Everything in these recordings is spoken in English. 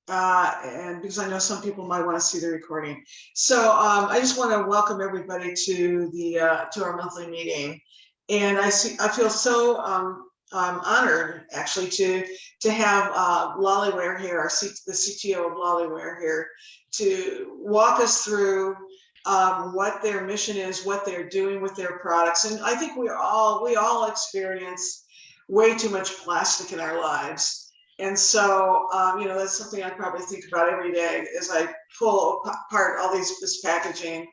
and because I know some people might want to see the recording. So I just want to welcome everybody to the to our monthly meeting, and I feel so honored actually to have Loliware here, the CTO of Loliware here, to walk us through what their mission is, what they're doing with their products, and I think we all experience way too much plastic in our lives. And so, you know, that's something I probably think about every day as I pull apart all this packaging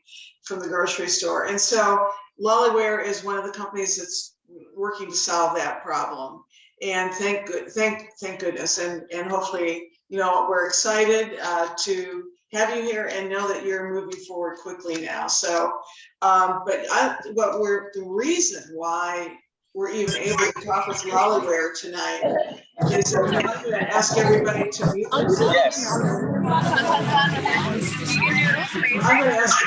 from the grocery store. And so Loliware is one of the companies that's working to solve that problem. And thank goodness. And hopefully, you know, we're excited to have you here and know that you're moving forward quickly now. So, the reason why we're even able to talk with Loliware tonight is I'm going to ask everybody to mute themselves. I'm going to ask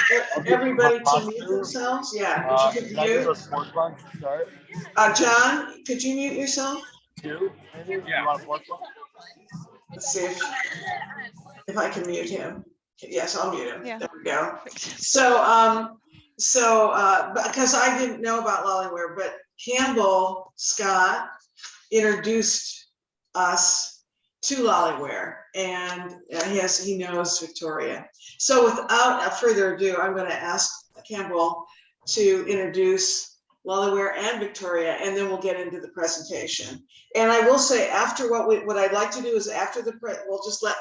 everybody to mute themselves. Yeah, if you could mute. John, could you mute yourself? Yeah. Let's see if I can mute him. Yes, I'll mute him. Yeah. There we go. So, because I didn't know about Loliware, but Campbell Scott introduced us to Loliware, and he knows Victoria. So without further ado, I'm going to ask Campbell to introduce Loliware and Victoria, and then we'll get into the presentation. And I will say, after what I'd like to do is after we'll just let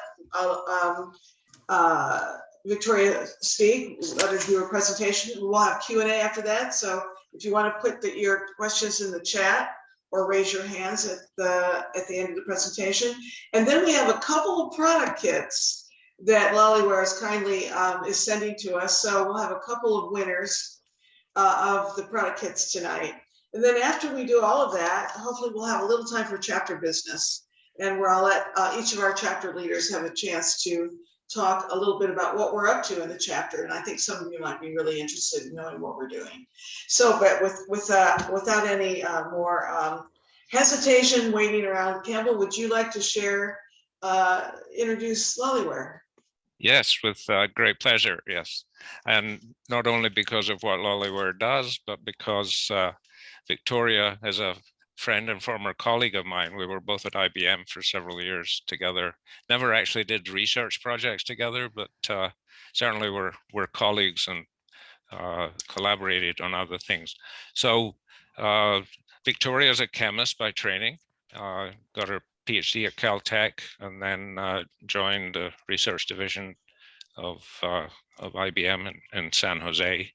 Victoria speak, let her do her presentation. We'll have Q&A after that. So if you want to put your questions in the chat or raise your hands at the end of the presentation. And then we have a couple of product kits that Loliware is kindly is sending to us. So we'll have a couple of winners of the product kits tonight. And then after we do all of that, hopefully we'll have a little time for chapter business, and where I'll let each of our chapter leaders have a chance to talk a little bit about what we're up to in the chapter. And I think some of you might be really interested in knowing what we're doing. So, but without any more hesitation waiting around, Campbell, would you like to share, introduce Loliware? Yes, with great pleasure, yes. And not only because of what Loliware does, but because Victoria is a friend and former colleague of mine. We were both at IBM for several years together. Never actually did research projects together, but certainly we're colleagues and collaborated on other things. So Victoria is a chemist by training, got her PhD at Caltech, and then joined the research division of IBM in San Jose.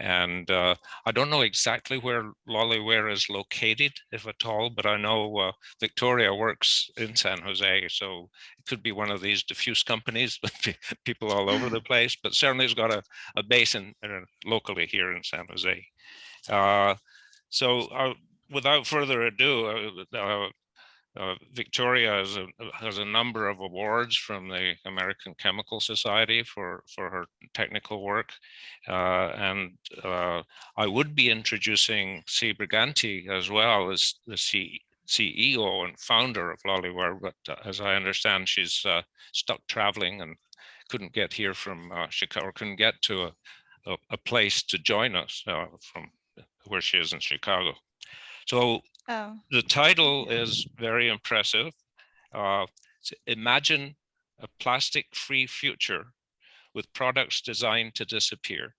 And I don't know exactly where Loliware is located, if at all, but I know Victoria works in San Jose, so it could be one of these diffuse companies with people all over the place, but certainly it's got a base locally here in San Jose. Without further ado, Victoria has a number of awards from the American Chemical Society for her technical work. And I would be introducing C. Briganti as well as the CEO and founder of Loliware, but as I understand, she's stuck traveling and couldn't get here from Chicago, or couldn't get to a place to join us from where she is in Chicago. So the title is very impressive. Imagine a plastic-free future with products designed to disappear.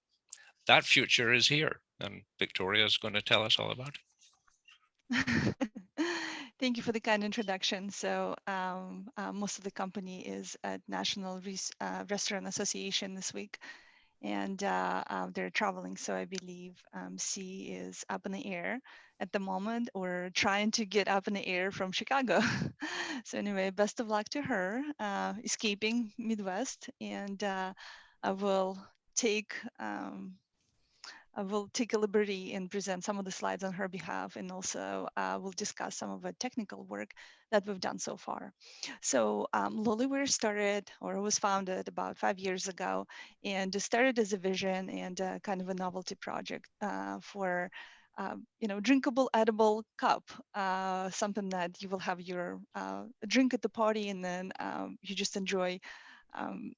That future is here, and Victoria is going to tell us all about it. Thank you for the kind introduction. So most of the company is at National Restaurant Association this week, and they're traveling. So I believe C is up in the air at the moment, or trying to get up in the air from Chicago. So anyway, best of luck to her, escaping Midwest, and I will take a liberty and present some of the slides on her behalf, and also we'll discuss some of the technical work that we've done so far. So Loliware started, or was founded about 5 years ago, and started as a vision and kind of a novelty project for drinkable, edible cup, something that you will have your drink at the party, and then you just enjoy um,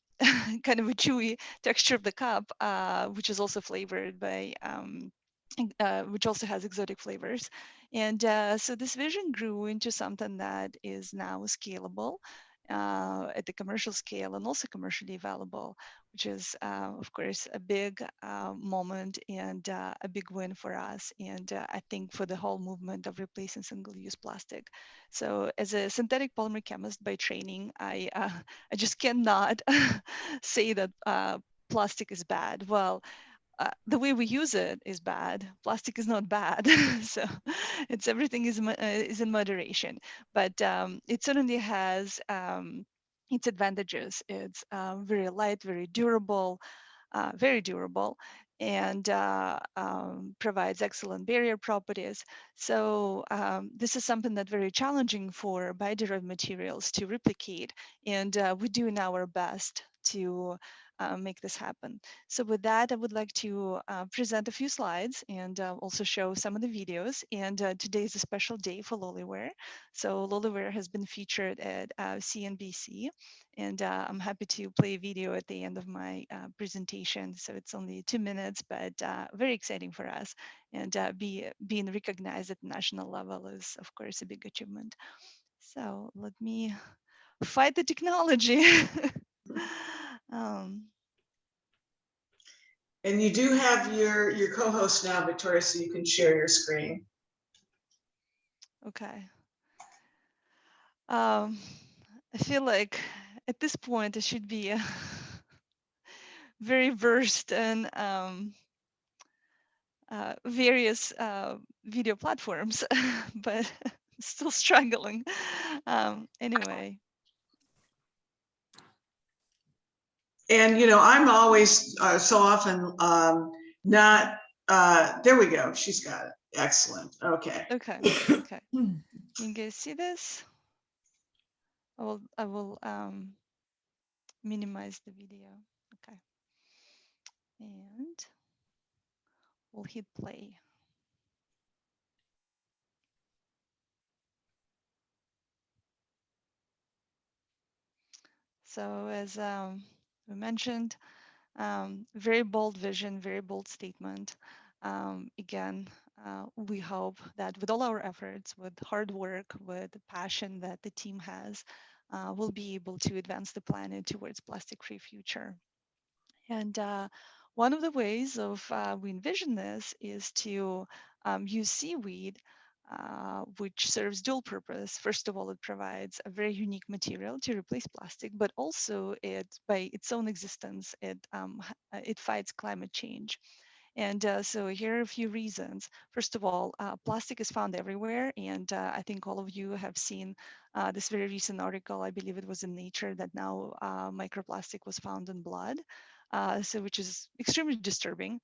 kind of a chewy texture of the cup, which is also flavored by, which also has exotic flavors. And so this vision grew into something that is now scalable at the commercial scale and also commercially available, which is, of course, a big moment and a big win for us. And I think for the whole movement of replacing single-use plastic. So as a synthetic polymer chemist by training, I just cannot say that plastic is bad. Well, the way we use it is bad. Plastic is not bad, so it's everything is in moderation. But it certainly has its advantages. It's very light, very durable, and provides excellent barrier properties. So this is something that's very challenging for bio-derived materials to replicate, and we're doing our best to make this happen. So with that, I would like to present a few slides and also show some of the videos. And today is a special day for Loliware. So Loliware has been featured at CNBC, and I'm happy to play a video at the end of my presentation. So it's only 2 minutes, but very exciting for us. And being recognized at the national level is, of course, a big achievement. So let me fight the technology. um, And you do have your co-host now, Victoria, so you can share your screen. okay. I feel like at this point I should be very versed in various video platforms, but still struggling. Anyway. And I'm always so often not. There we go. She's got it. Excellent. Okay. Okay. Okay. You guys see this? I will minimize the video. Okay. And we'll hit play. So as we mentioned, very bold vision, very bold statement. Again, we hope that with all our efforts, with hard work, with the passion that the team has, we'll be able to advance the planet towards plastic-free future. And one of the ways of we envision this is to use seaweed, which serves dual purpose. First of all, it provides a very unique material to replace plastic, but also it, by its own existence, it fights climate change. And so here are a few reasons. First of all, plastic is found everywhere. And I think all of you have seen this very recent article, I believe it was in Nature, that now microplastic was found in blood, so which is extremely disturbing.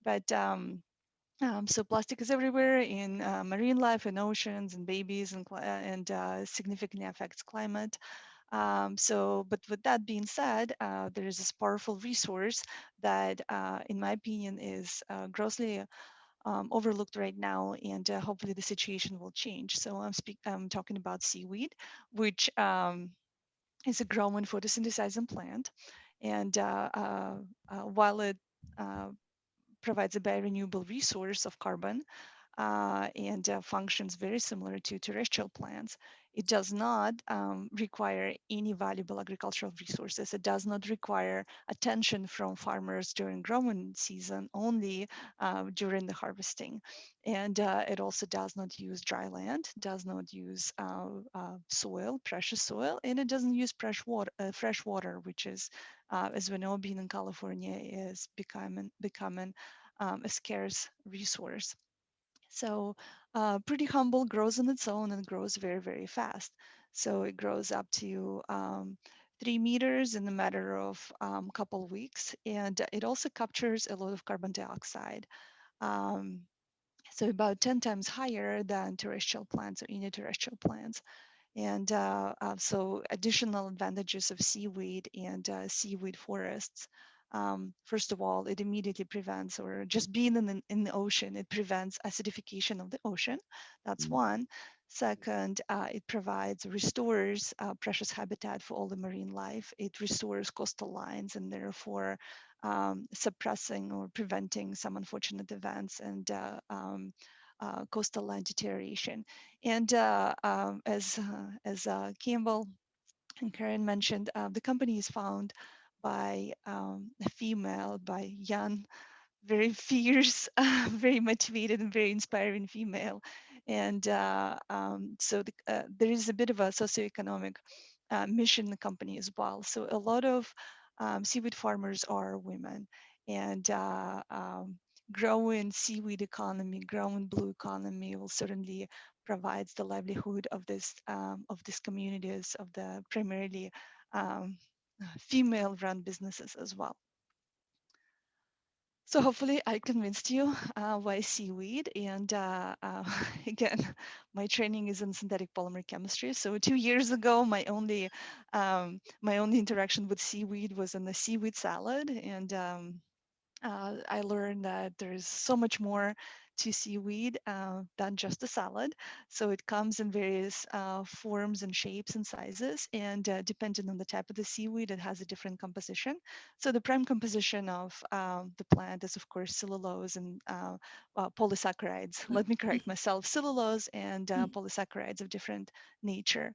But so plastic is everywhere in marine life, in oceans, and babies, and significantly affects climate. But with that being said, there is this powerful resource that, in my opinion, is grossly overlooked right now, and hopefully the situation will change. So I'm talking about seaweed, which is a growing photosynthesizing plant, and while it provides a bio-renewable resource of carbon, and functions very similar to terrestrial plants. It does not require any valuable agricultural resources. It does not require attention from farmers during growing season, only during the harvesting. And it also does not use dry land, does not use soil, precious soil, and it doesn't use fresh water, which is, as we know, being in California is becoming a scarce resource. So pretty humble, grows on its own and grows very, very fast. So it grows up to 3 meters in a matter of a couple weeks. And it also captures a lot of carbon dioxide. Um, so about 10 times higher than terrestrial plants or any terrestrial plants. And so additional advantages of seaweed and seaweed forests First of all, it immediately prevents, or just being in the ocean, it prevents acidification of the ocean. That's one. Second, it provides, restores precious habitat for all the marine life. It restores coastal lines and therefore suppressing or preventing some unfortunate events and coastal line deterioration. And as Campbell and Karen mentioned, the company is found by a female, by young, very fierce, very motivated, and very inspiring female. And so there is a bit of a socioeconomic mission in the company as well. So a lot of seaweed farmers are women, and growing seaweed economy, growing blue economy will certainly provides the livelihood of these communities, of the primarily female-run businesses as well. So hopefully I convinced you why seaweed. And again, my training is in synthetic polymer chemistry. So 2 years ago, my only interaction with seaweed was in the seaweed salad, and I learned that there's so much more to seaweed than just a salad. So it comes in various forms and shapes and sizes, and depending on the type of the seaweed, it has a different composition. So the prime composition of the plant is, of course, cellulose and polysaccharides. Let me correct myself: cellulose and polysaccharides of different nature.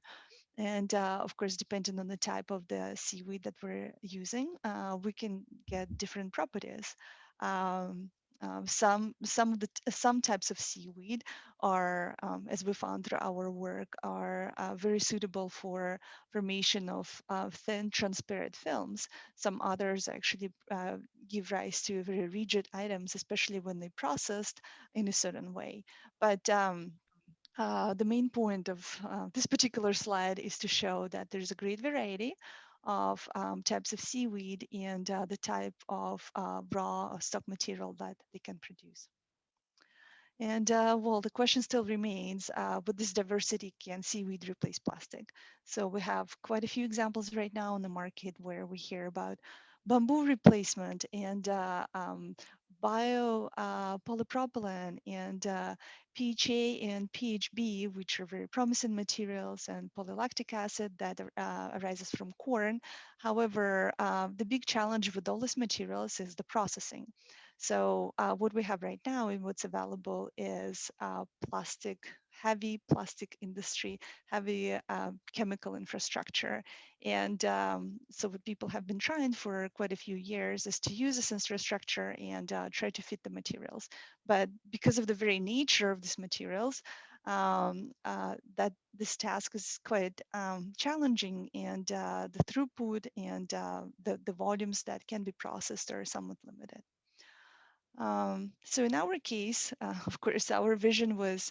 And of course, depending on the type of the seaweed that we're using, we can get different properties. Some types of seaweed are, as we found through our work, are very suitable for formation of thin, transparent films. Some others actually give rise to very rigid items, especially when they processed in a certain way. But the main point of this particular slide is to show that there's a great variety of types of seaweed and the type of raw or stock material that they can produce. And well, the question still remains, with this diversity, can seaweed replace plastic? So we have quite a few examples right now in the market where we hear about bamboo replacement and polypropylene and PHA and PHB, which are very promising materials, and polylactic acid that arises from corn. However, the big challenge with all these materials is the processing. So what we have right now and what's available is heavy plastic industry, heavy chemical infrastructure. And so what people have been trying for quite a few years is to use this infrastructure and try to fit the materials. But because of the very nature of these materials, that this task is quite challenging, and the throughput and the volumes that can be processed are somewhat limited. So in our case, of course, our vision was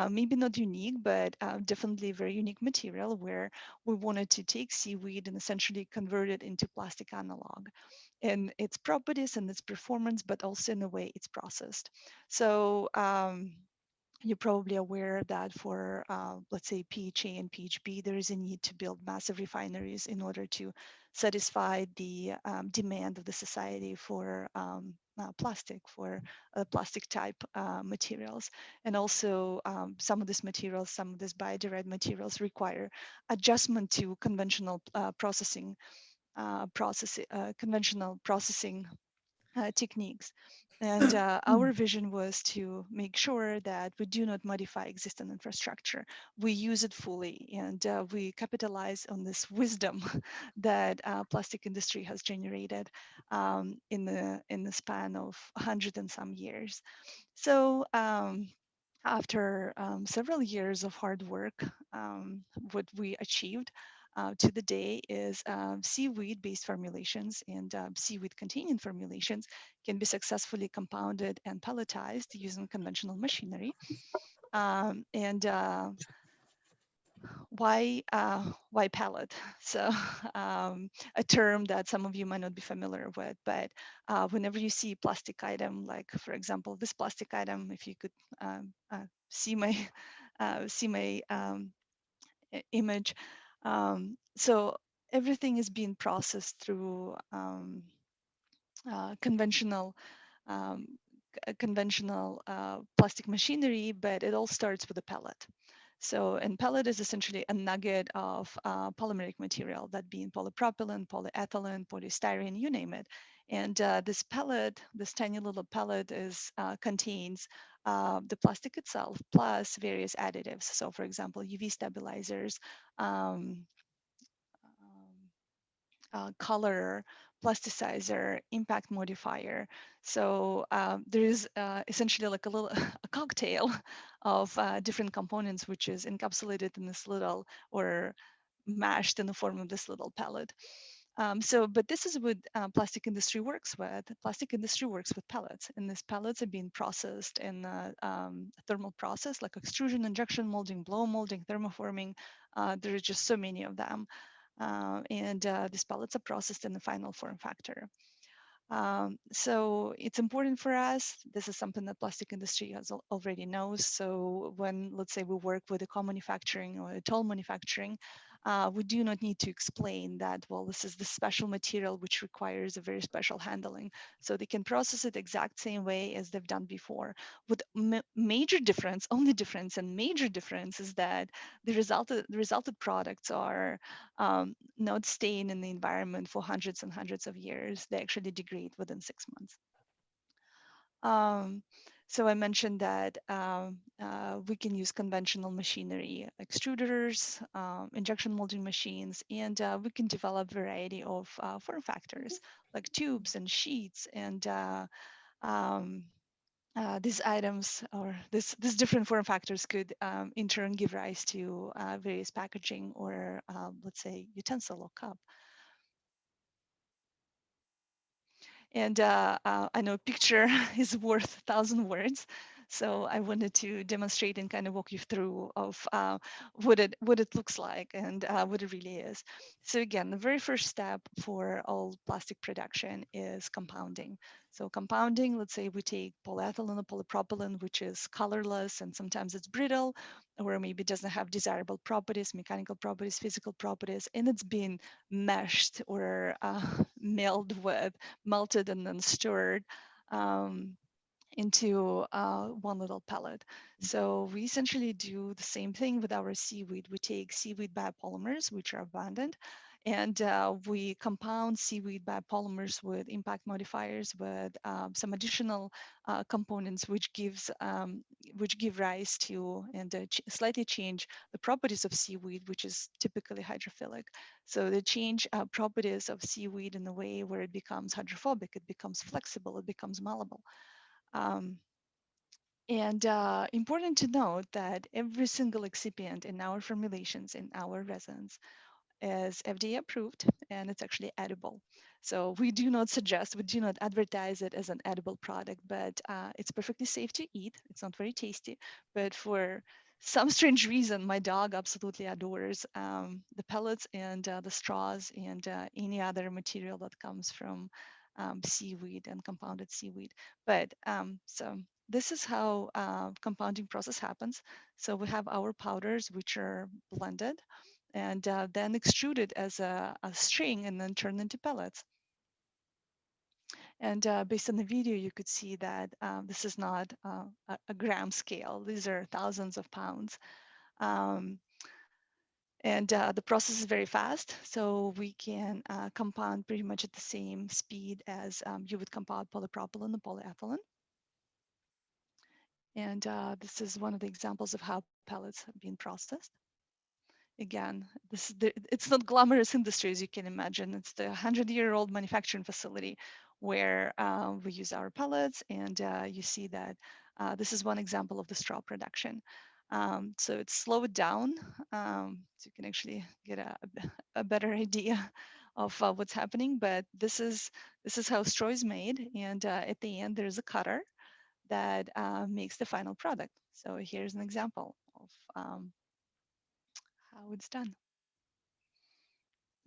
maybe not unique, but definitely a very unique material where we wanted to take seaweed and essentially convert it into plastic analog in its properties and its performance, but also in the way it's processed. So you're probably aware that for, let's say, PHA and PHB, there is a need to build massive refineries in order to satisfy the demand of the society for for plastic type materials. And also some of these materials, some of these bio-derived materials require adjustment to conventional processing techniques. And our vision was to make sure that we do not modify existing infrastructure. We use it fully, and we capitalize on this wisdom that plastic industry has generated in the span of 100 and some years. So after several years of hard work, what we achieved to the day is seaweed-based formulations and seaweed-containing formulations can be successfully compounded and pelletized using conventional machinery. And why pellet? So a term that some of you might not be familiar with, but whenever you see plastic item, like for example this plastic item, if you could see my image, so everything is being processed through conventional um, conventional plastic machinery, but it all starts with a pellet. So, and pellet is essentially a nugget of polymeric material, that being polypropylene, polyethylene, polystyrene, you name it. And this pellet, this tiny little pellet, contains the plastic itself plus various additives. So, for example, UV stabilizers, um, color, plasticizer, impact modifier. So there is essentially like a little a cocktail of different components, which is encapsulated in this little or mashed in the form of this little pellet. But this is what plastic industry works with. Plastic industry works with pellets, and these pellets are being processed in a thermal process like extrusion, injection molding, blow molding, thermoforming. There are just so many of them. These pellets are processed in the final form factor. So it's important for us. This is something that plastic industry has already knows. So when, let's say, we work with a co-manufacturing or a toll manufacturing, we do not need to explain that, well, this is the special material which requires a very special handling. So they can process it exact same way as they've done before. With major difference, only difference and major difference is that the resulted products are not staying in the environment for hundreds and hundreds of years. They actually degrade within 6 months. Um, so I mentioned that we can use conventional machinery, extruders, injection molding machines, and we can develop variety of form factors like tubes and sheets and um, these items or these different form factors could in turn give rise to various packaging or let's say utensil or cup. And I know a picture is worth 1,000 words. So I wanted to demonstrate and kind of walk you through of what it looks like and what it really is. So again, the very first step for all plastic production is compounding. So compounding, let's say we take polyethylene or polypropylene, which is colorless and sometimes it's brittle, or maybe doesn't have desirable properties, mechanical properties, physical properties, and it's been meshed or melted and then stirred into one little pellet. So we essentially do the same thing with our seaweed. We take seaweed biopolymers, which are abundant, and we compound seaweed biopolymers with impact modifiers with some additional components, which give rise to and slightly change the properties of seaweed, which is typically hydrophilic. So they change properties of seaweed in a way where it becomes hydrophobic, it becomes flexible, it becomes malleable. Um, Important to note that every single excipient in our formulations, in our resins, is FDA approved and it's actually edible. So we do not suggest, we do not advertise it as an edible product, but it's perfectly safe to eat. It's not very tasty, but for some strange reason, my dog absolutely adores the pellets and the straws and any other material that comes from seaweed and compounded seaweed. But so this is how compounding process happens. So we have our powders, which are blended and then extruded as a string and then turned into pellets. And based on the video, you could see that this is not a gram scale. These are thousands of pounds. Um, the process is very fast, so we can compound pretty much at the same speed as you would compound polypropylene and polyethylene. And this is one of the examples of how pellets have been processed. Again, it's not glamorous industry, as you can imagine. It's the 100-year-old manufacturing facility where we use our pellets, and you see that this is one example of the straw production. So it's slowed down, so you can actually get a better idea of what's happening. But this is how straw is made, and at the end there's a cutter that makes the final product. So here's an example of how it's done.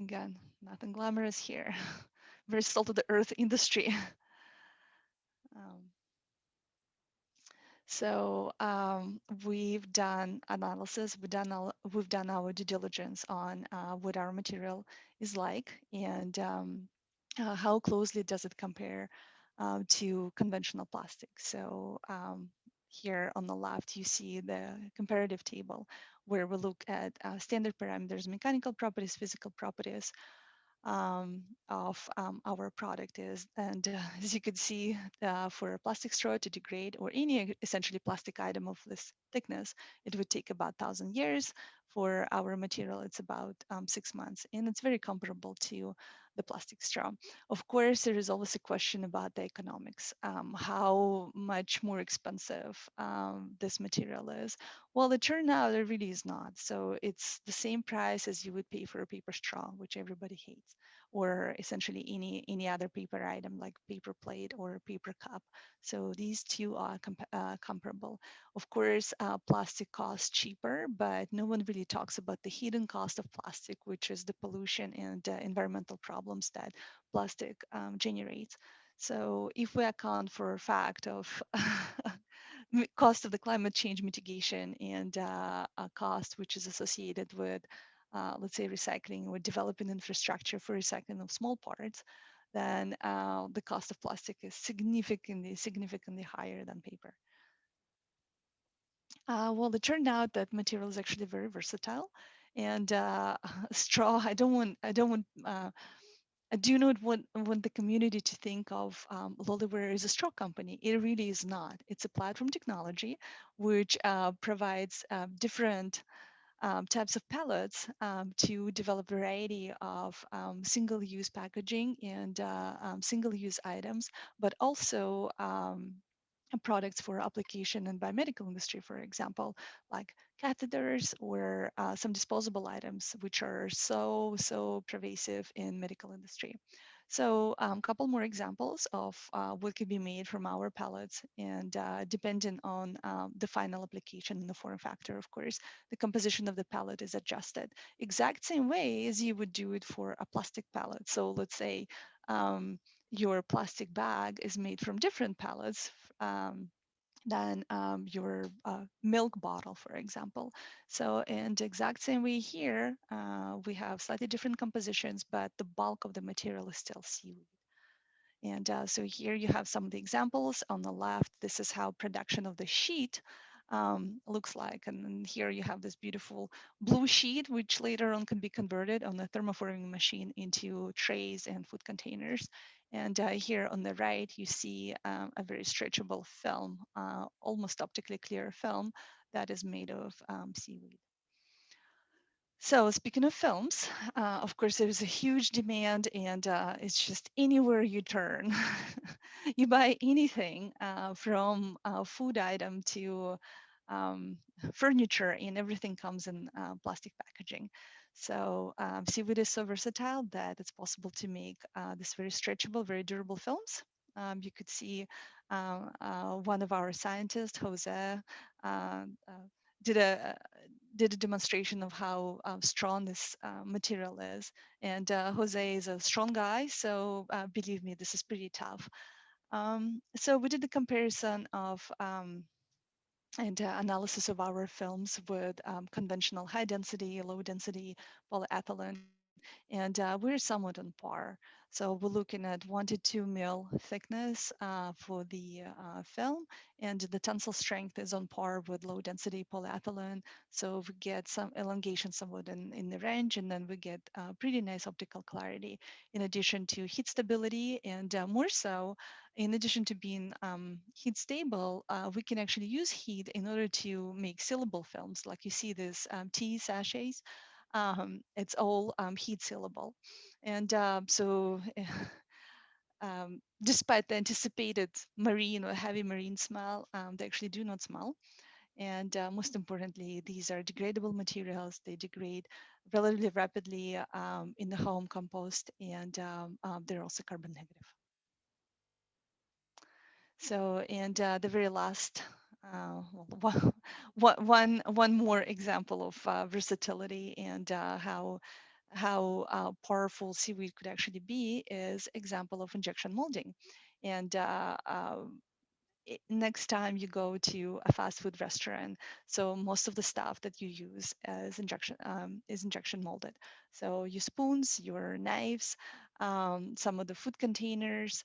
Again, nothing glamorous here. Very salt of the earth industry. Um, we've done analysis. We've done our due diligence on what our material is like, and how closely does it compare to conventional plastic? So here on the left, you see the comparative table where we look at standard parameters, mechanical properties, physical properties, of our product is. And as you can see, for a plastic straw to degrade or any essentially plastic item of this thickness, it would take about 1,000 years. For our material, it's about 6 months, and it's very comparable to the plastic straw. Of course, there is always a question about the economics, how much more expensive this material is. Well, it turned out it really is not. So it's the same price as you would pay for a paper straw, which everybody hates, or essentially any other paper item like paper plate or paper cup. So these two are comparable. Of course, plastic costs cheaper, but no one really talks about the hidden cost of plastic, which is the pollution and environmental problems that plastic generates. So if we account for a fact of cost of the climate change mitigation and a cost which is associated with, let's say, recycling or developing infrastructure for recycling of small parts, then the cost of plastic is significantly higher than paper. Well, it turned out that material is actually very versatile, and straw. I do not want the community to think of Loliware as a straw company. It really is not. It's a platform technology which provides different types of pellets to develop variety of single-use packaging and single-use items, but also products for application in biomedical industry, for example, like catheters or some disposable items, which are so pervasive in medical industry. So a couple more examples of what could be made from our pellets, and depending on the final application and the form factor, of course, the composition of the pellet is adjusted. Exact same way as you would do it for a plastic pellet. So let's say your plastic bag is made from different pellets than your milk bottle, for example. So in the exact same way here, we have slightly different compositions, but the bulk of the material is still seaweed. And so here you have some of the examples. On the left, this is how production of the sheet looks like. And then here you have this beautiful blue sheet, which later on can be converted on the thermoforming machine into trays and food containers. And here on the right, you see a very stretchable film, almost optically clear film that is made of seaweed. So speaking of films, of course, there's a huge demand, and it's just anywhere you turn. You buy anything from a food item to um, furniture, and everything comes in plastic packaging. So seaweed is so versatile that it's possible to make this very stretchable, very durable films. You could see one of our scientists, Jose, did a did a demonstration of how strong this material is. And Jose is a strong guy, so believe me, this is pretty tough. So we did the comparison of and analysis of our films with conventional high density, low density polyethylene, and we're somewhat on par. So we're looking at 1 to 2 mil thickness for the film, and the tensile strength is on par with low density polyethylene. So we get some elongation somewhat in the range, and then we get pretty nice optical clarity in addition to heat stability, and more so, in addition to being heat stable, we can actually use heat in order to make sealable films. Like you see this tea sachets, it's all heat sealable. And so despite the anticipated marine or heavy marine smell, they actually do not smell. And most importantly, these are degradable materials. They degrade relatively rapidly in the home compost, and they're also carbon negative. So, and the very last, one more example of versatility and how powerful seaweed could actually be is example of injection molding. And next time you go to a fast food restaurant, so most of the stuff that you use is injection molded. So your spoons, your knives, some of the food containers,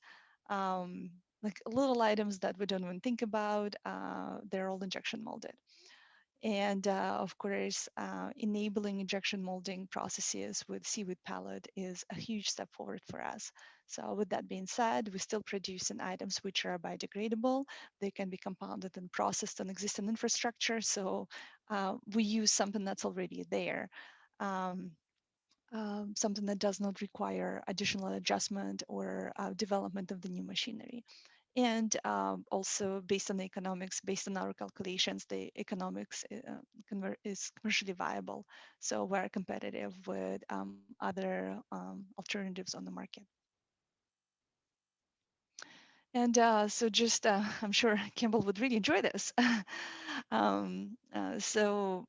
like little items that we don't even think about, they're all injection molded. And of course, enabling injection molding processes with seaweed pellet is a huge step forward for us. So with that being said, we still produce in items which are biodegradable. They can be compounded and processed on existing infrastructure. So we use something that's already there. Um, Something that does not require additional adjustment or development of the new machinery. And also based on the economics, based on our calculations, the economics is commercially viable. So we're competitive with other alternatives on the market. And so just, I'm sure Campbell would really enjoy this. So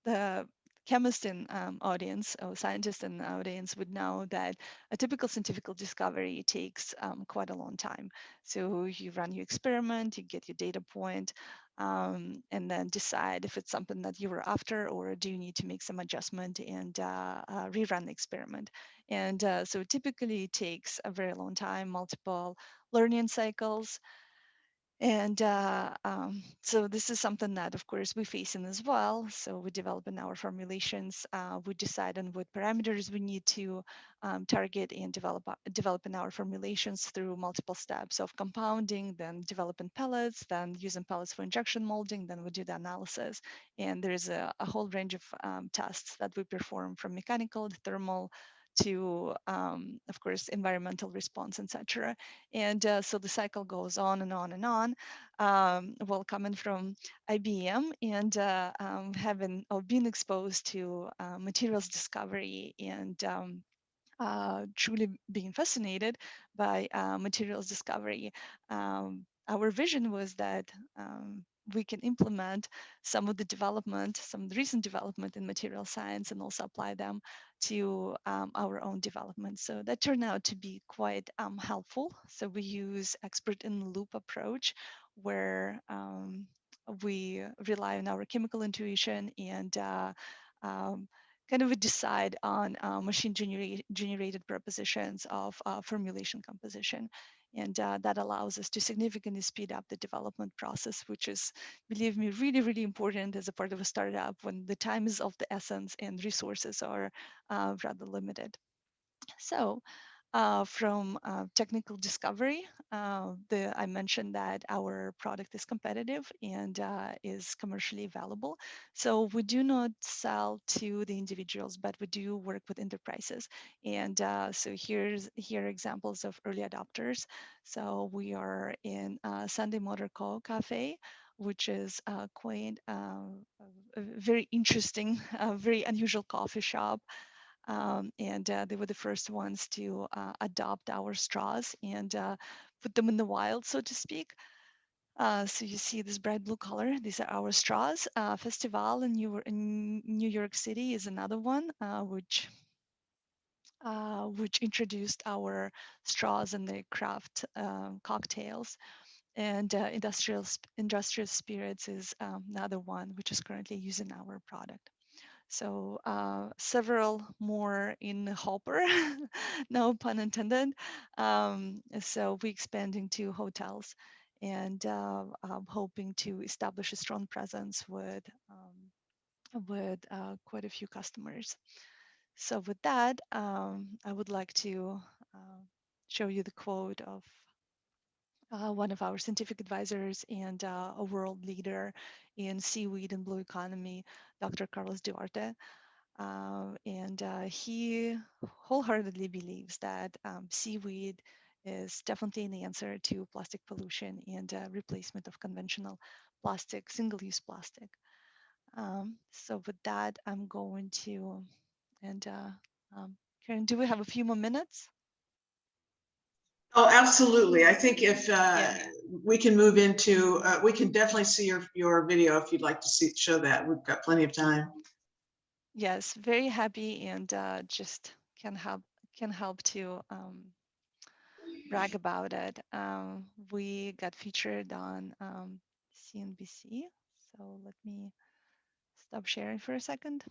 the chemist in audience or scientist in the audience would know that a typical scientific discovery takes quite a long time. So you run your experiment, you get your data point, and then decide if it's something that you were after, or do you need to make some adjustment and rerun the experiment. And so it typically takes a very long time, multiple learning cycles. And so this is something that, of course, we face in as well. So we develop in our formulations. We decide on what parameters we need to target and develop in our formulations through multiple steps of compounding, then developing pellets, then using pellets for injection molding, then we do the analysis. And there's a whole range of tests that we perform, from mechanical to thermal to, of course, environmental response, etc. And so the cycle goes on and on and on. Well, coming from IBM and having or being exposed to materials discovery and truly being fascinated by materials discovery, our vision was that we can implement some of the development, some of the recent development in material science, and also apply them to our own development. So that turned out to be quite helpful. So we use expert in the loop approach, where we rely on our chemical intuition and um, kind of decide on machine generated propositions of formulation composition. And that allows us to significantly speed up the development process, which is, believe me, really, really important as a part of a startup when the time is of the essence and resources are rather limited. So from technical discovery, I mentioned that our product is competitive and is commercially available. So we do not sell to the individuals, but we do work with enterprises. And so here are examples of early adopters. So we are in Sunday Motor Cafe, which is quite a very interesting, very unusual coffee shop. And they were the first ones to adopt our straws and put them in the wild, so to speak. So you see this bright blue color. These are our straws. Festival in New York City is another one, which introduced our straws and the craft cocktails. And industrial spirits is another one, which is currently using our product. So several more in the hopper, no pun intended. So we expanding to hotels, and I'm hoping to establish a strong presence with quite a few customers. So with that, I would like to show you the quote of one of our scientific advisors and a world leader in seaweed and blue economy, Dr. Carlos Duarte. And he wholeheartedly believes that seaweed is definitely an answer to plastic pollution and replacement of conventional plastic, single-use plastic. So with that, I'm going to, and Karen, do we have a few more minutes? Oh, absolutely. I think if Yeah. we can move into, we can definitely see your video if you'd like to show that. We've got plenty of time. Yes, very happy, and just can help to brag about it. We got featured on CNBC. So let me stop sharing for a second.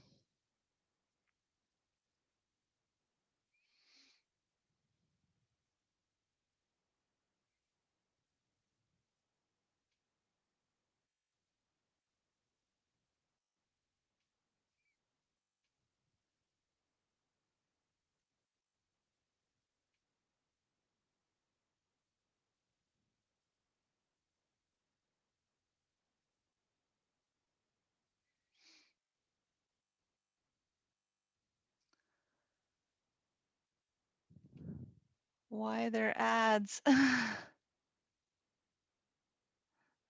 Why there ads?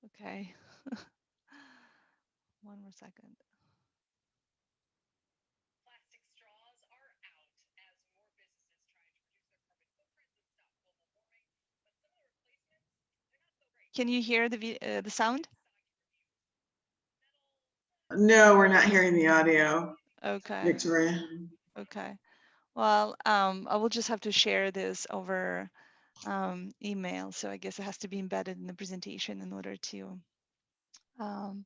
Okay. One more second. Can you hear the sound? No, we're not hearing the audio, Okay. Victoria. Okay. Well, I will just have to share this over email. So I guess it has to be embedded in the presentation in order to. Um,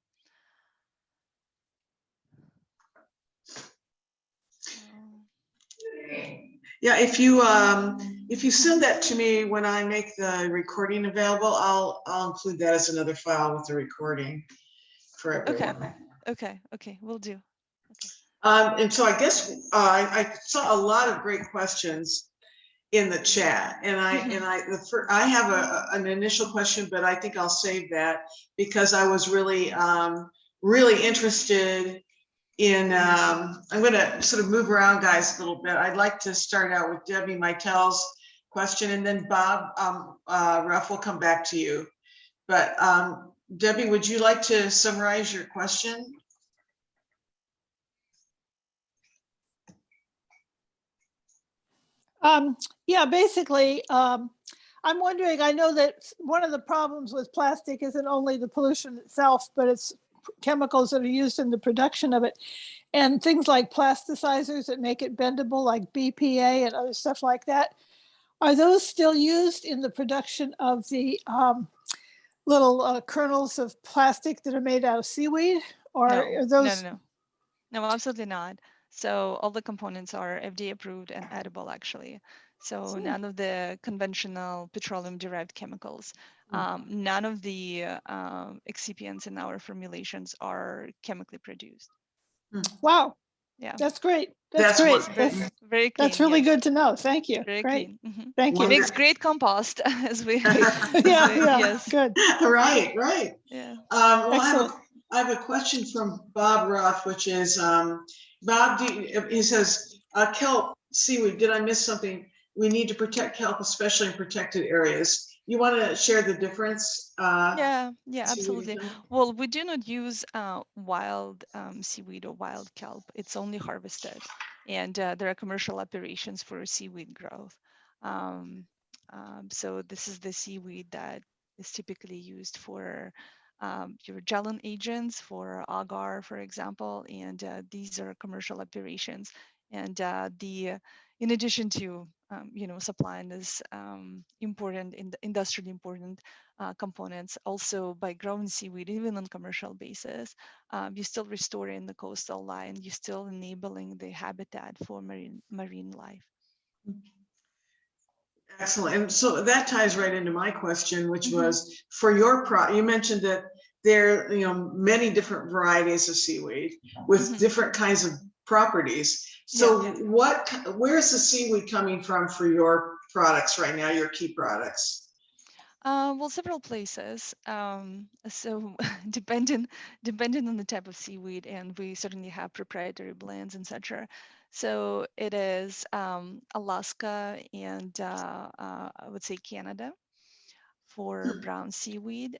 Yeah, if you send that to me when I make the recording available, I'll include that as another file with the recording for everyone. okay, will do. And so I guess I saw a lot of great questions in the chat, and I have an initial question, but I think I'll save that because I was really really interested in. I'm going to sort of move around, guys, a little bit. I'd like to start out with Debbie Mitel's question, and then Bob Ruff will come back to you. But Debbie, would you like to summarize your question? Yeah, basically, I'm wondering, I know that one of the problems with plastic isn't only the pollution itself, but it's chemicals that are used in the production of it. And things like plasticizers that make it bendable, like BPA and other stuff like that. Are those still used in the production of the little kernels of plastic that are made out of seaweed? Or are those? No, absolutely not. So all the components are FDA approved and edible, actually. So none of the conventional petroleum-derived chemicals, none of the excipients in our formulations are chemically produced. Wow. Yeah. That's great. That's great. Very clean. That's really good to know. Thank you. Very great. clean. Thank you. Makes great compost as we. Yes. Good. Right. Yeah. Well, I have a question from Bob Ruff, which is Bob. He says kelp, seaweed. Did I miss something? We need to protect kelp, especially in protected areas. You want to share the difference? Yeah, absolutely. Well, we do not use wild seaweed or wild kelp. It's only harvested, and there are commercial operations for seaweed growth. So this is the seaweed that is typically used for your gelling agents, for agar, for example, and these are commercial operations. And in addition to supplying this important, industrially important components, also by growing seaweed, even on commercial basis, you're still restoring the coastal line, you're still enabling the habitat for marine life. Excellent. And so that ties right into my question, which was for your you mentioned that there are many different varieties of seaweed with different kinds of properties. So where's the seaweed coming from for your products right now, your key products? Well, several places. So depending on the type of seaweed, and we certainly have proprietary blends, etc. So it is Alaska and I would say Canada for brown seaweed.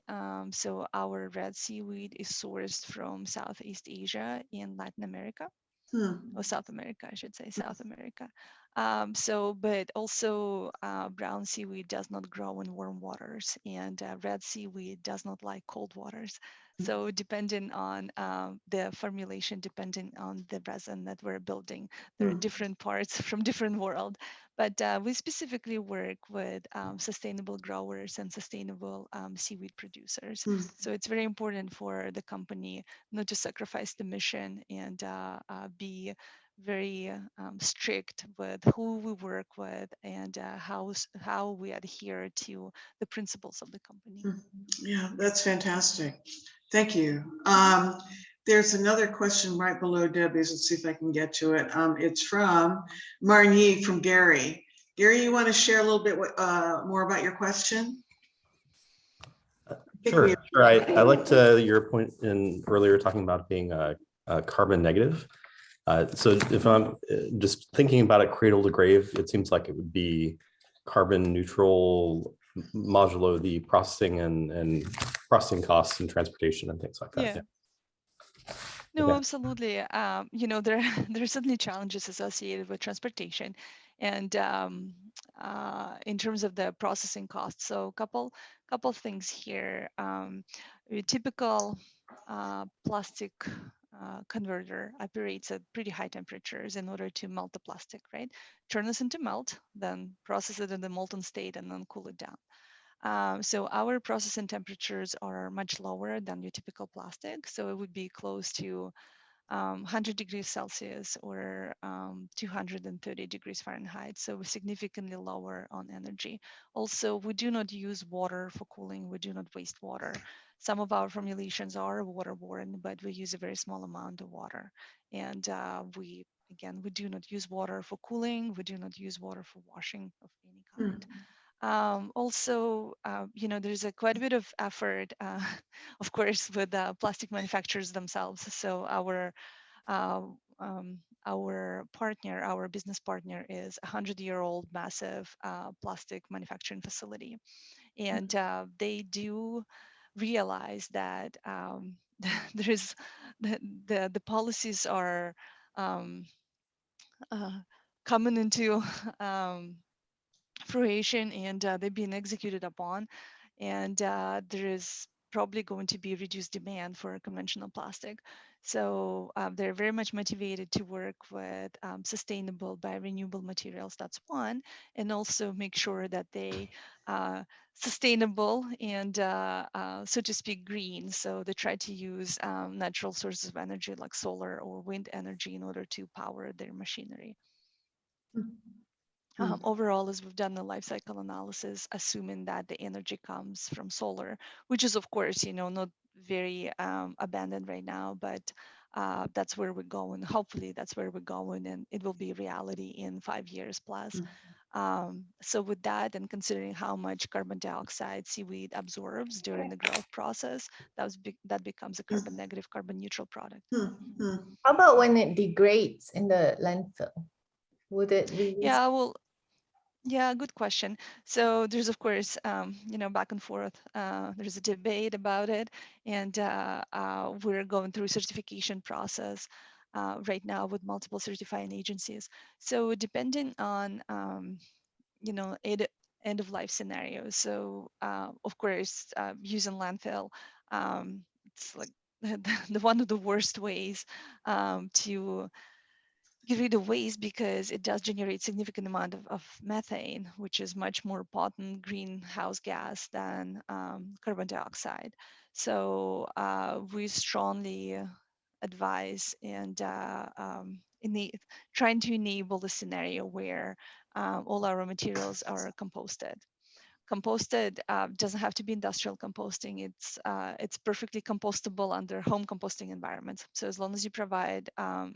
So our red seaweed is sourced from Southeast Asia and Latin America. Or South America, I should say, South America. But also brown seaweed does not grow in warm waters, and red seaweed does not like cold waters. So depending on the formulation, depending on the resin that we're building, there are different parts from different world. But we specifically work with sustainable growers and sustainable seaweed producers. So it's very important for the company not to sacrifice the mission and be very strict with who we work with and how we adhere to the principles of the company. Yeah, that's fantastic. Thank you. There's another question right below Debbie's. Let's see if I can get to it. It's from Marnie from Gary. Gary, you want to share a little bit more about your question? Sure. I liked your point in earlier talking about being carbon negative. So if I'm just thinking about it cradle to grave, it seems like it would be carbon neutral modulo the processing and processing costs and transportation and things like that. Yeah. No, absolutely. You know, there are certainly challenges associated with transportation, and in terms of the processing costs. So, couple things here. A typical plastic converter operates at pretty high temperatures in order to melt the plastic, right? Turn this into melt, then process it in the molten state, and then cool it down. So our processing temperatures are much lower than your typical plastic. So it would be close to 100 degrees Celsius or 230 degrees Fahrenheit. So significantly lower on energy. Also, we do not use water for cooling. We do not waste water. Some of our formulations are waterborne, but we use a very small amount of water. And we do not use water for cooling. We do not use water for washing of any kind. Also, you know, there's quite a bit of effort, of course, with plastic manufacturers themselves. So our partner, our business partner, is a 100-year-old massive plastic manufacturing facility, and they do realize that there is the policies are coming into fruition, and they've been executed upon, and there is probably going to be reduced demand for conventional plastic. So they're very much motivated to work with sustainable bio-renewable materials. That's one, and also make sure that they sustainable and so to speak green. So they try to use natural sources of energy like solar or wind energy in order to power their machinery. Overall, as we've done the life cycle analysis, assuming that the energy comes from solar, which is, of course, you know, not very abundant right now, but that's where we're going. Hopefully, that's where we're going, and it will be reality in 5 years plus. So with that, and considering how much carbon dioxide seaweed absorbs during the growth process, that becomes a carbon negative, carbon neutral product. How about when it degrades in the landfill? Would it be? Yeah, well, yeah, good question. So there's, of course, you know, back and forth. There's a debate about it, and we're going through certification process right now with multiple certifying agencies. So depending on, you know, end of life scenarios. So of course, using landfill, it's like the one of the worst ways to get rid of waste, because it does generate significant amount of methane, which is much more potent greenhouse gas than carbon dioxide. So we strongly advise and trying to enable the scenario where all our materials are composted. Composted doesn't have to be industrial composting. It's perfectly compostable under home composting environments. So as long as you provide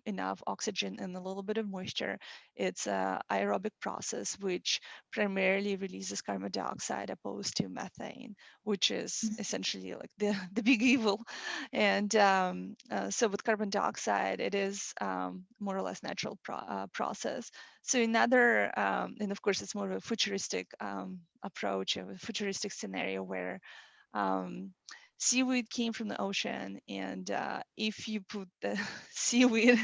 enough oxygen and a little bit of moisture, it's an aerobic process which primarily releases carbon dioxide opposed to methane, which is essentially like the big evil. And so with carbon dioxide, it is more or less natural process. So another, and of course, it's more of a futuristic approach, a futuristic scenario where seaweed came from the ocean, and if you put the seaweed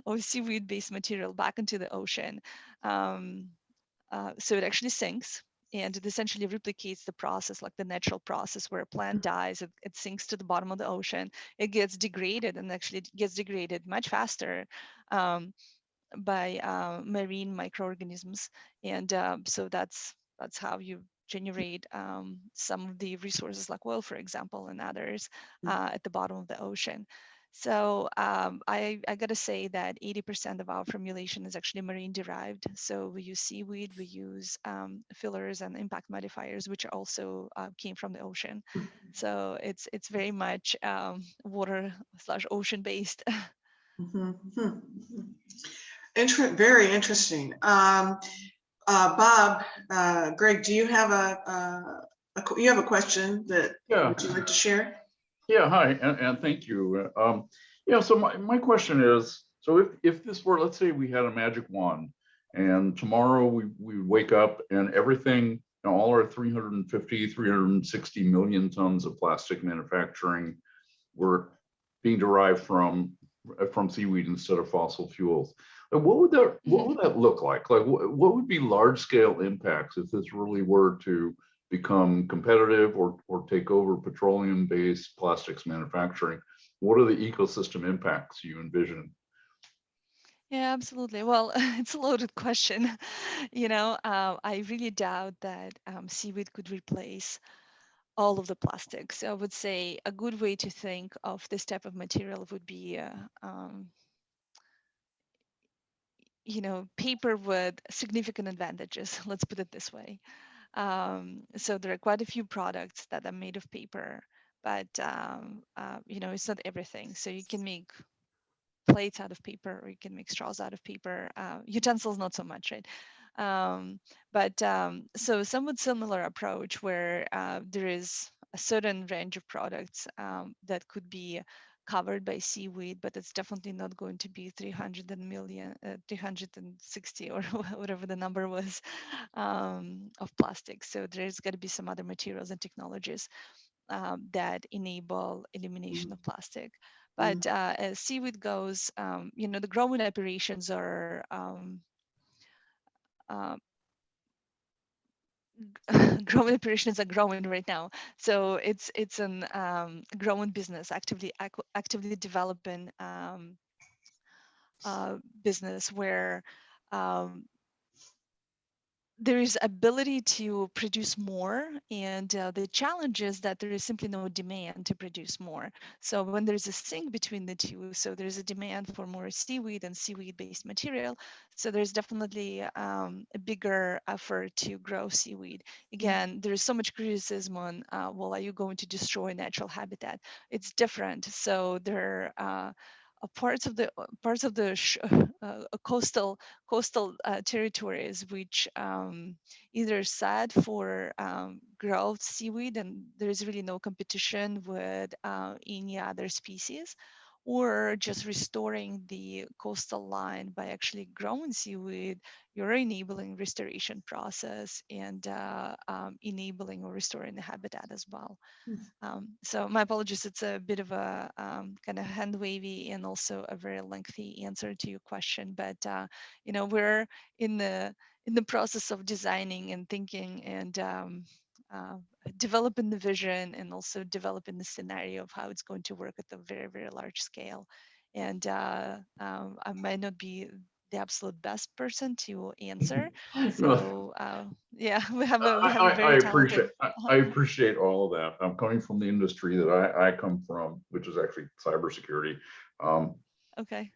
or seaweed-based material back into the ocean, so it actually sinks, and it essentially replicates the process, like the natural process where a plant dies, it sinks to the bottom of the ocean, it gets degraded, and actually it gets degraded much faster by marine microorganisms. And so that's how you generate some of the resources like oil, for example, and others at the bottom of the ocean. So I got to say that 80% of our formulation is actually marine derived. So we use seaweed, we use fillers and impact modifiers, which also came from the ocean. So it's very much water/ocean based. Very interesting. Bob, Greg, do you have a question that would you like to share? Yeah, hi, and thank you. Yeah, so my question is, so if this were, let's say we had a magic wand, and tomorrow we wake up and everything, you know, all our 350, 360 million tons of plastic manufacturing were being derived from seaweed instead of fossil fuels. What would that look like? Like, what would be large scale impacts if this really were to become competitive or take over petroleum-based plastics manufacturing? What are the ecosystem impacts you envision? Yeah, absolutely. Well, it's a loaded question. You know, I really doubt that seaweed could replace all of the plastics. So I would say a good way to think of this type of material would be, you know, paper with significant advantages. Let's put it this way. So there are quite a few products that are made of paper, but you know, it's not everything. So you can make plates out of paper, or you can make straws out of paper. Utensils, not so much, right? So somewhat similar approach where there is a certain range of products that could be covered by seaweed, but it's definitely not going to be 360 or whatever the number was of plastic. So there's got to be some other materials and technologies that enable elimination of plastic. But as seaweed goes, you know, the growing operations are growing operations are growing right now. So it's an growing business, actively developing business where there is ability to produce more, and the challenge is that there is simply no demand to produce more. So when there's a sync between the two, so there's a demand for more seaweed and seaweed-based material. So there's definitely a bigger effort to grow seaweed. Again, there is so much criticism on, well, are you going to destroy natural habitat? It's different. So there are parts of the coastal territories which either sad for growth seaweed, and there's really no competition with any other species, or just restoring the coastal line by actually growing seaweed. You're enabling restoration process and enabling or restoring the habitat as well. So my apologies, it's a bit of a kind of hand wavy and also a very lengthy answer to your question, but you know, we're in the process of designing and thinking and developing the vision, and also developing the scenario of how it's going to work at a very, very large scale. And I might not be the absolute best person to answer. So yeah, we have a very talented. I appreciate all of that. I'm coming from the industry that I come from, which is actually cybersecurity. Okay.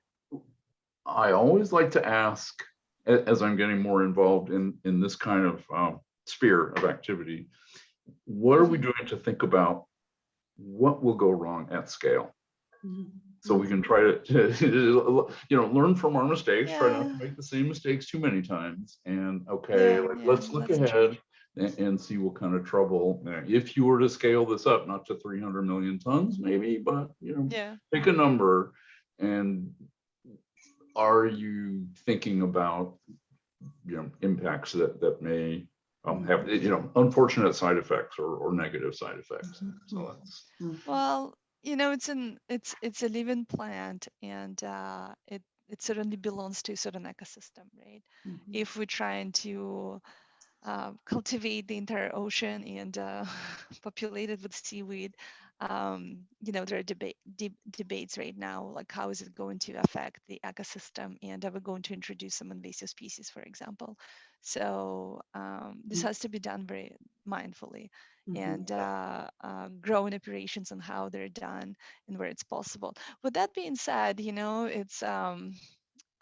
I always like to ask, as I'm getting more involved in this kind of sphere of activity, what are we doing to think about what will go wrong at scale? So we can try to you know, learn from our mistakes, try not to make the same mistakes too many times. And okay, let's look ahead and see what kind of trouble, if you were to scale this up, not to 300 million tons maybe, but you know, pick a number. And are you thinking about, you know, impacts that may have, you know, unfortunate side effects or negative side effects? So that's, well, you know, it's a living plant, and it certainly belongs to a certain ecosystem, right? If we're trying to cultivate the entire ocean and populate it with seaweed. There are debates right now, like how is it going to affect the ecosystem, and are we going to introduce some invasive species, for example? So this has to be done very mindfully, and growing operations on how they're done and where it's possible. With that being said, it's there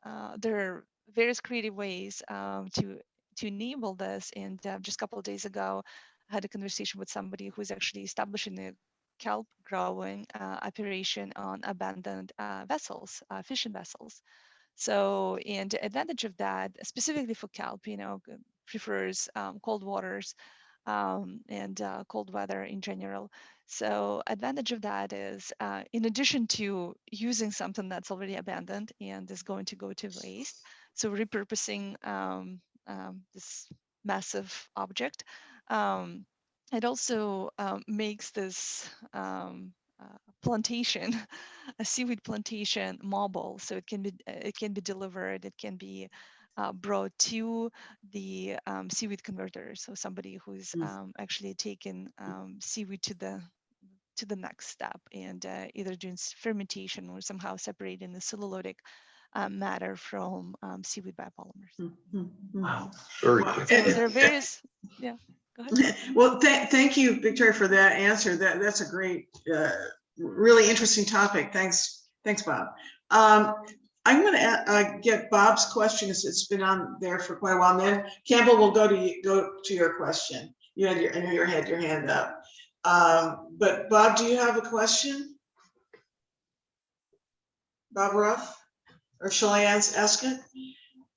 are various creative ways to enable this. And just a couple of days ago, I had a conversation with somebody who is actually establishing a kelp growing operation on abandoned vessels, fishing vessels. So, and the advantage of that, specifically for kelp, prefers cold waters and cold weather in general. So advantage of that is, in addition to using something that's already abandoned and is going to go to waste, so repurposing this massive object, it also makes this plantation, a seaweed plantation, mobile. So it can be delivered, it can be brought to the seaweed converter. So somebody who's actually taken seaweed to the next step and either doing fermentation or somehow separating the cellulosic matter from seaweed biopolymers. Wow, very Wow. cool. So there are various, yeah, go ahead. Well, thank you, Victoria, for that answer. That's a great, really interesting topic. Thanks, Bob. I'm going to get Bob's question, because it's been on there for quite a while. And then Campbell will go to your question. I know you had your hand up. But Bob, do you have a question? Bob Ruff, or shall I ask it?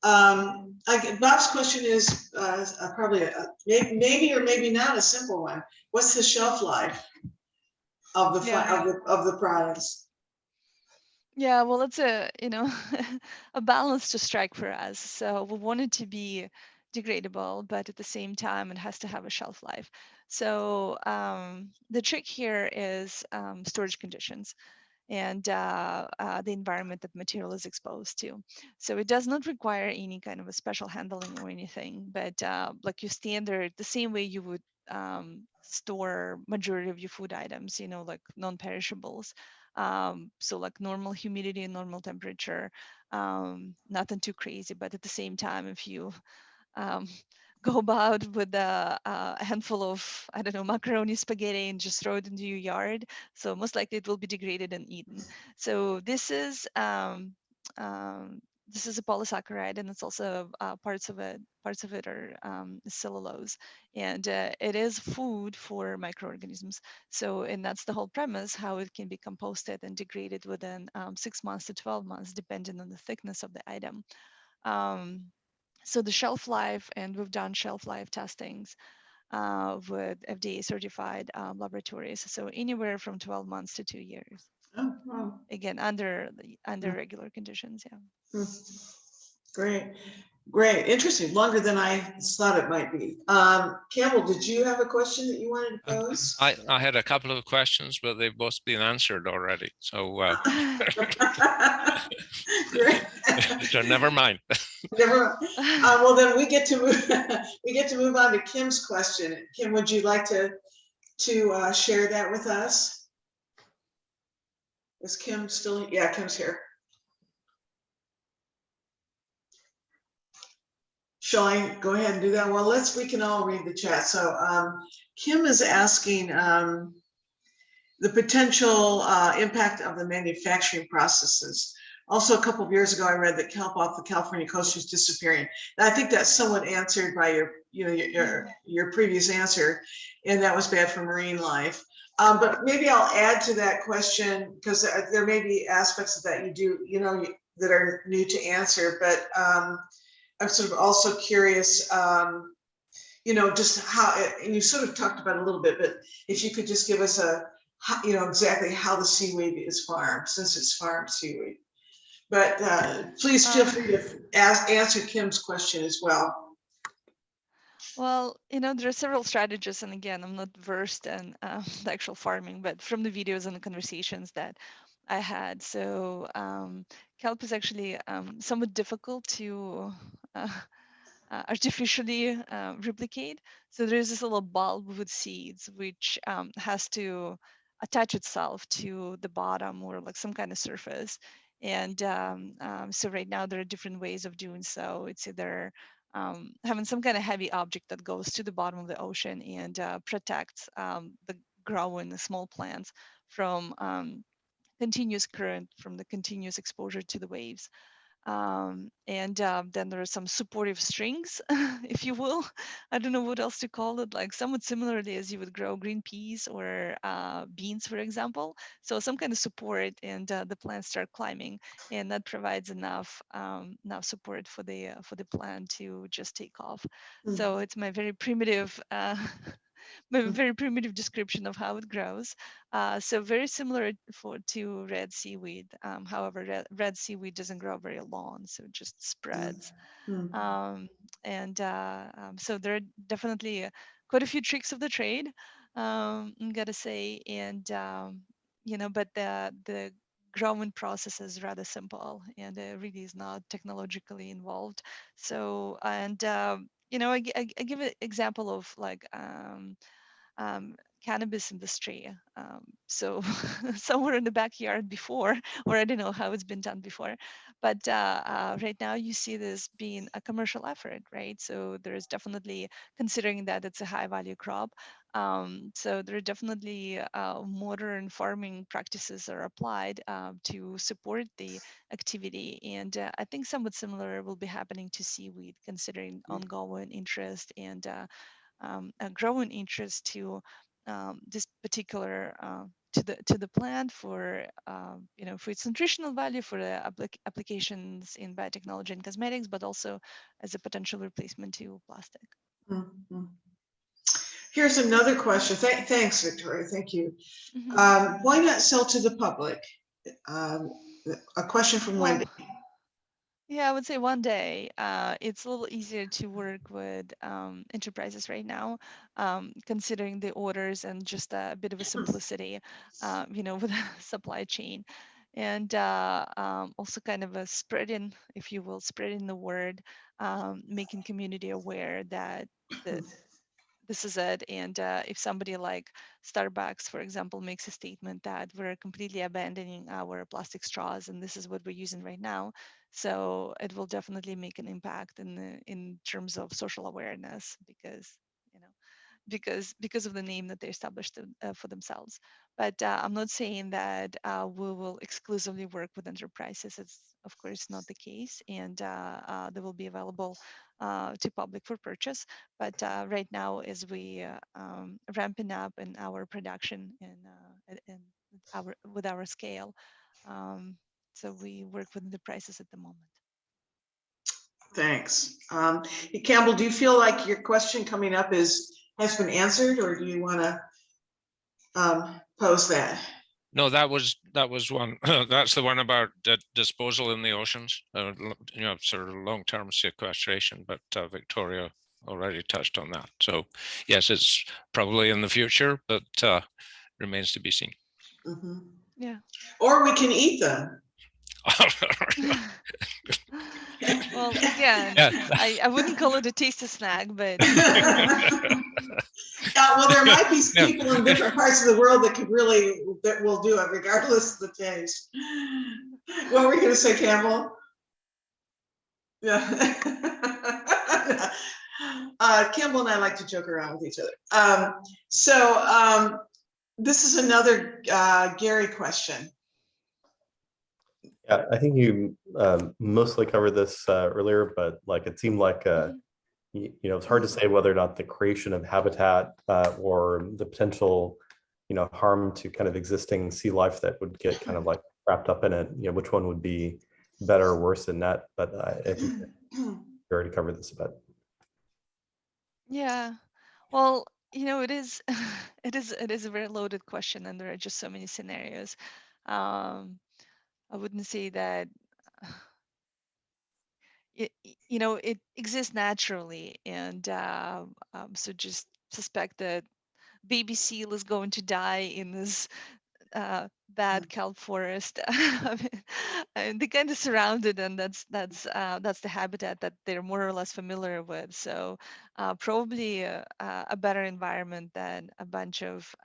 Bob's question is probably maybe or maybe not a simple one. What's the shelf life of the products? Yeah, well, it's a a balance to strike for us. So we want it to be degradable, but at the same time, it has to have a shelf life. So the trick here is storage conditions and the environment that material is exposed to. So it does not require any kind of a special handling or anything, but like your standard, the same way you would store majority of your food items, like non-perishables. So like normal humidity and normal temperature, nothing too crazy, but at the same time, if you go about with a handful of, I don't know, macaroni, spaghetti, and just throw it into your yard. So most likely it will be degraded and eaten. So this is a polysaccharide, and it's also parts of it are cellulose, and it is food for microorganisms. So, and that's the whole premise, how it can be composted and degraded within 6 months to 12 months, depending on the thickness of the item. So the shelf life, and we've done shelf life testings with FDA certified laboratories. So anywhere from 12 months to 2 years. Oh, wow. Again, under regular conditions, yeah. Great, interesting. Longer than I thought it might be. Campbell, did you have a question that you wanted to pose? I had a couple of questions, but they've both been answered already. So, Great. so never mind. Never. Well, then we get to move on to Kim's question. Kim, would you like to share that with us? Is Kim still? Yeah, Kim's here. Shall I go ahead and do that? Well, we can all read the chat. So Kim is asking the potential impact of the manufacturing processes. Also, a couple of years ago, I read that kelp off the California coast was disappearing. And I think that's somewhat answered by your previous answer, and that was bad for marine life. But maybe I'll add to that question, because there may be aspects of that you do, that are new to answer. But I'm sort of also curious, just how, and you sort of talked about it a little bit, but if you could just give us exactly how the seaweed is farmed, since it's farmed seaweed. But please feel free to answer Kim's question as well. Well, there are several strategies, and again, I'm not versed in the actual farming, but from the videos and the conversations that I had, so kelp is actually somewhat difficult to artificially replicate. So there's this little bulb with seeds which has to attach itself to the bottom or like some kind of surface. And so right now there are different ways of doing so. It's either having some kind of heavy object that goes to the bottom of the ocean and protects the growing small plants from continuous current, from the continuous exposure to the waves. And then there are some supportive strings, if you will. I don't know what else to call it, like somewhat similarly as you would grow green peas or beans, for example. So some kind of support, and the plants start climbing, and that provides enough support for the plant to just take off. Mm. So it's my very primitive my very primitive description of how it grows. So very similar to red seaweed. However, red seaweed doesn't grow very long, so it just spreads. Mm. So there are definitely quite a few tricks of the trade, I gotta say, and but the growing process is rather simple and it really is not technologically involved. So I give an example of like cannabis industry. So somewhere in the backyard before, or I don't know how it's been done before, but right now you see this being a commercial effort, right? So there is definitely, considering that it's a high value crop, so there are definitely modern farming practices are applied to support the activity. And I think somewhat similar will be happening to seaweed, considering ongoing interest and a growing interest to this particular to the plant for for its nutritional value, for the applications in biotechnology and cosmetics, but also as a potential replacement to plastic. Mm. Here's another question. Thanks, Victoria. Thank you. Why not sell to the public? A question from Well, Wendy. yeah, I would say one day. It's a little easier to work with enterprises right now, considering the orders and just a bit of a simplicity, with the supply chain. And also kind of a spreading, if you will, spreading the word, making community aware that the this is it. And if somebody like Starbucks, for example, makes a statement that we're completely abandoning our plastic straws and this is what we're using right now, so it will definitely make an impact in terms of social awareness, because because of the name that they established for themselves. But I'm not saying that we will exclusively work with enterprises. It's of course not the case, and they will be available to public for purchase. But right now, as we ramping up in our production and with our scale, so we work with enterprises at the moment. Thanks. Campbell, do you feel like your question coming up has been answered, or do you want to pose that? No, that was one. That's the one about disposal in the oceans, sort of long-term sequestration. But Victoria already touched on that. So yes, it's probably in the future, but remains to be seen. Mm-hmm. Yeah. Or we can eat them. Well, again, Yeah. I wouldn't call it a tasty snack, but well, there might be people in different parts of the world that will do it regardless of the taste. What were you going to say, Campbell? Yeah. Campbell and I like to joke around with each other. This is another Gary question. Yeah, I think you mostly covered this earlier, but like it seemed like it's hard to say whether or not the creation of habitat or the potential harm to kind of existing sea life that would get kind of like wrapped up in it. Which one would be better or worse than that? But I think you already covered this a bit. yeah. Well, it is it is a very loaded question, and there are just so many scenarios. I wouldn't say that it exists naturally, and so just suspect that baby seal is going to die in this bad kelp forest. I mean, and they kind of surrounded, and that's the habitat that they're more or less familiar with. So probably a better environment than a bunch of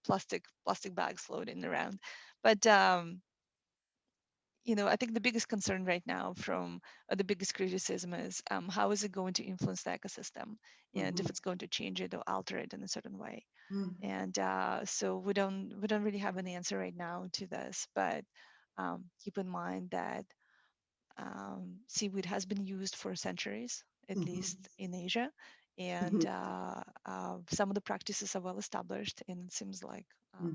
plastic bags floating around. But I think the biggest concern right now the biggest criticism is how is it going to influence the ecosystem, and if it's going to change it or alter it in a certain way. And so we don't really have an answer right now to this, but keep in mind that seaweed has been used for centuries, at least in Asia, and some of the practices are well established, and it seems like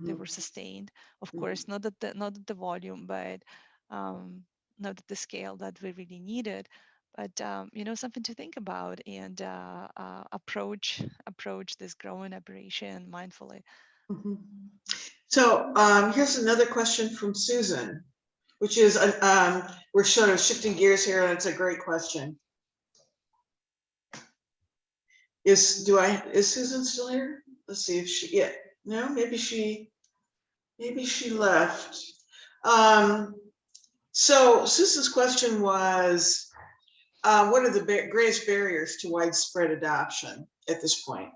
they were sustained. Of course, not at the volume, but not at the scale that we really needed. But something to think about, and approach this growing operation mindfully. So here's another question from Susan, which is, we're sort of shifting gears here, and it's a great question. Is Susan still here? Let's see if no, maybe she left. So Susan's question was, what are the greatest barriers to widespread adoption at this point?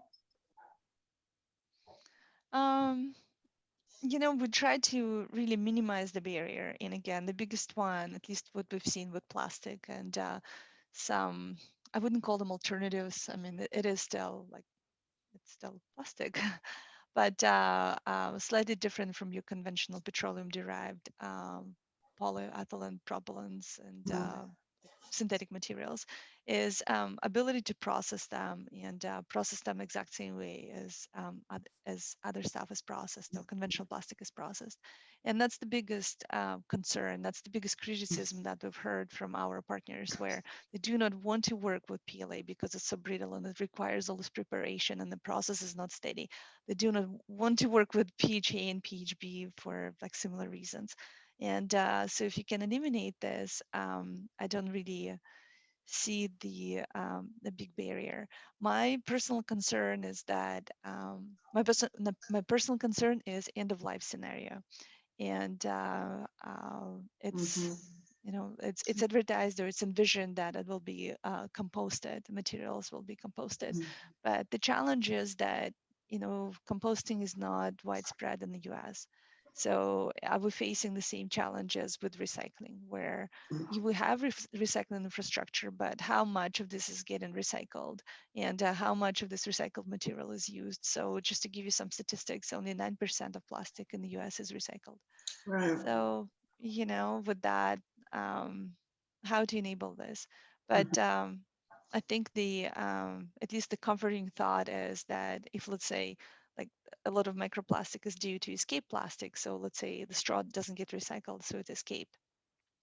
We try to really minimize the barrier. And again, the biggest one, at least what we've seen with plastic and some, I wouldn't call them alternatives. I mean, it is still it's still plastic, but slightly different from your conventional petroleum-derived polyethylene propellants and synthetic materials, is ability to process them and process them exact same way as other stuff is processed or conventional plastic is processed. And that's the biggest concern. That's the biggest criticism that we've heard from our partners, where they do not want to work with PLA because it's so brittle and it requires all this preparation and the process is not steady. They do not want to work with PHA and PHB for similar reasons. And so if you can eliminate this, I don't really see the big barrier. My personal concern is that my personal concern is end of life scenario, and it's it's advertised or it's envisioned that it will be composted, the materials will be composted, but the challenge is that composting is not widespread in the US. So are we facing the same challenges with recycling, where you will have recycling infrastructure, but how much of this is getting recycled, and how much of this recycled material is used? So just to give you some statistics, only 9% of plastic in the US is recycled. Right. So, with that, how to enable this? But I think at least the comforting thought is that if, let's say, like a lot of microplastic is due to escape plastic. So let's say the straw doesn't get recycled, so it escaped.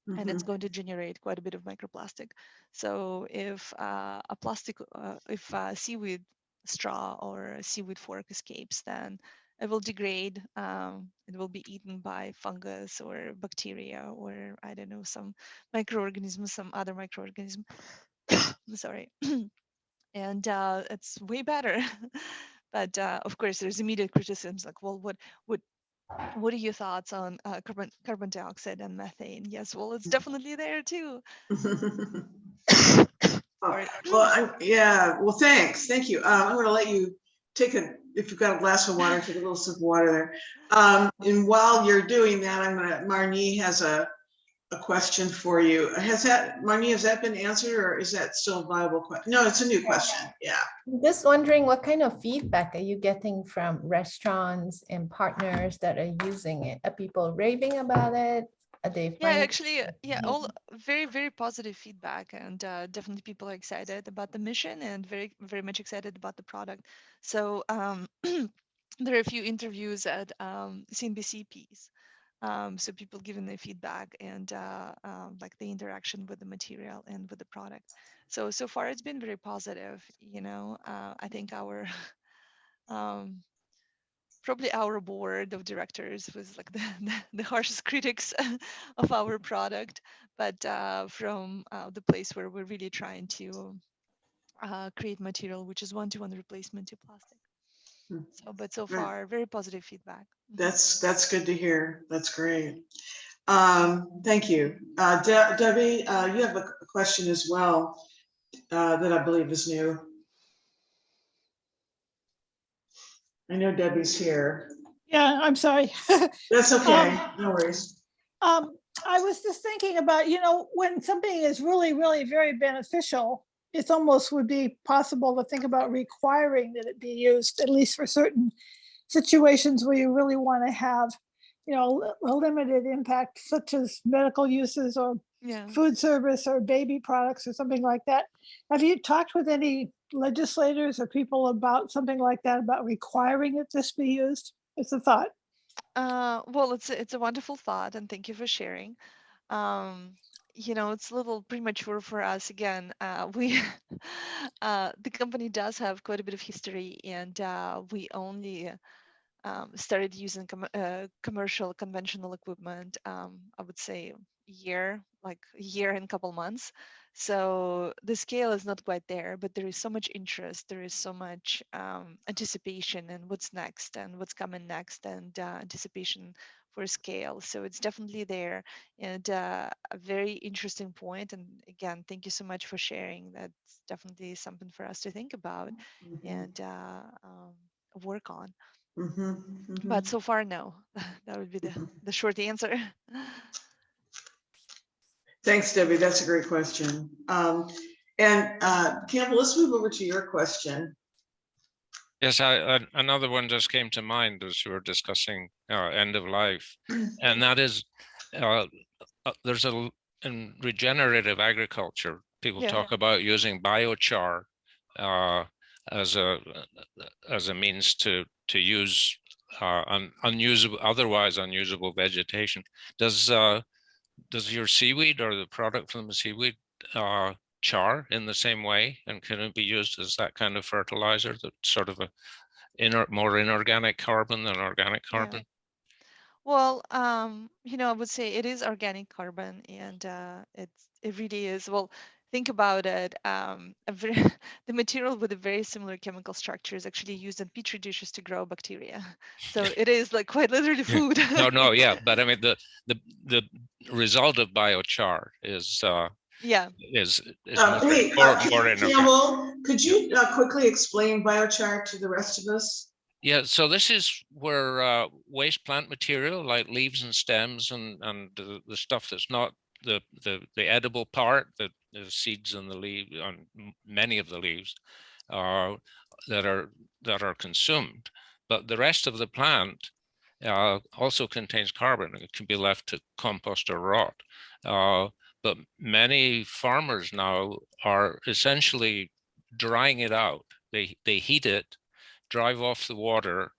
And it's going to generate quite a bit of microplastic. So if if a seaweed straw or a seaweed fork escapes, then it will degrade. It will be eaten by fungus or bacteria, or I don't know, some microorganisms, some other microorganism. Sorry. And it's way better. But of course, there's immediate criticisms like, well, what are your thoughts on carbon dioxide and methane? Yes, well, it's definitely there too. Sorry. Well, thanks. Thank you. I'm going to let you take if you've got a glass of water, take a little sip of water there. And while you're doing that, Marnie has a question for you. Marnie, has that been answered, or is that still a viable question? No, it's a new question. Yeah. Just wondering, what kind of feedback are you getting from restaurants and partners that are using it? Are people raving about it? Are they actually, all very, very positive feedback, and definitely people are excited about the mission and very, very much excited about the product. So there are a few interviews at CNBC piece. So people giving their feedback and like the interaction with the material and with the product. So far it's been very positive. I think our probably our board of directors was like the harshest critics of our product, but from the place where we're really trying to create material which is one-to-one replacement to plastic. So, but so Right. far, very positive feedback. That's good to hear. That's great. Thank you. Debbie, you have a question as well that I believe is new. I know Debbie's here. Yeah, I'm sorry. That's okay. No worries. I was just thinking about, when something is really, really very beneficial, it almost would be possible to think about requiring that it be used, at least for certain situations where you really want to have, a limited impact, such as medical uses or Yeah. food service or baby products or something like that. Have you talked with any legislators or people about something like that, about requiring that this be used? It's a thought. Well, it's a wonderful thought, and thank you for sharing. It's a little premature for us. Again, we the company does have quite a bit of history, and we only started using commercial conventional equipment, I would say like a year and a couple months. So the scale is not quite there, but there is so much interest. There is so much anticipation and what's next and what's coming next, and anticipation for scale. So it's definitely there, and a very interesting point. And again, thank you so much for sharing. That's definitely something for us to think about and work on. But so far, no. That would be the short answer. Thanks, Debbie. That's a great question. And Campbell, let's move over to your question. Yes, another one just came to mind as we were discussing end of life, and that is there's in regenerative agriculture, people talk about using biochar as a means to use unusable, otherwise unusable vegetation. Does your seaweed or the product from the seaweed char in the same way, and can it be used as that kind of fertilizer, that sort of a more inorganic carbon than organic carbon? Well, I would say it is organic carbon, and it really is. Well, think about it. The material with a very similar chemical structure is actually used in petri dishes to grow bacteria. So it is like quite literally food. No, yeah, but I mean the result of biochar is Hey, more inorganic. Campbell, could you quickly explain biochar to the rest of us? Yeah, so this is where waste plant material like leaves and stems and the stuff that's not the edible part, the seeds and the leaves on many of the leaves that are consumed, but the rest of the plant also contains carbon. It can be left to compost or rot. But many farmers now are essentially drying it out. They heat it, drive off the water,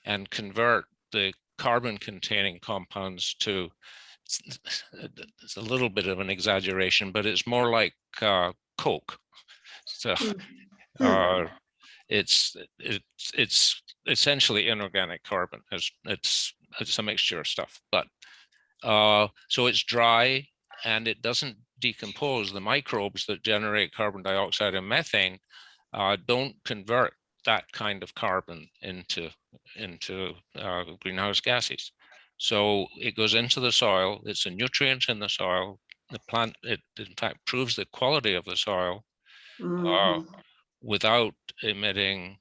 and convert the carbon containing compounds to, it's a little bit of an exaggeration, but it's more like Coke. So it's essentially inorganic carbon. It's a mixture of stuff, but so it's dry and it doesn't decompose. The microbes that generate carbon dioxide and methane don't convert that kind of carbon into greenhouse gases. So it goes into the soil. It's a nutrient in the soil. The plant, it in fact proves the quality of the soil without emitting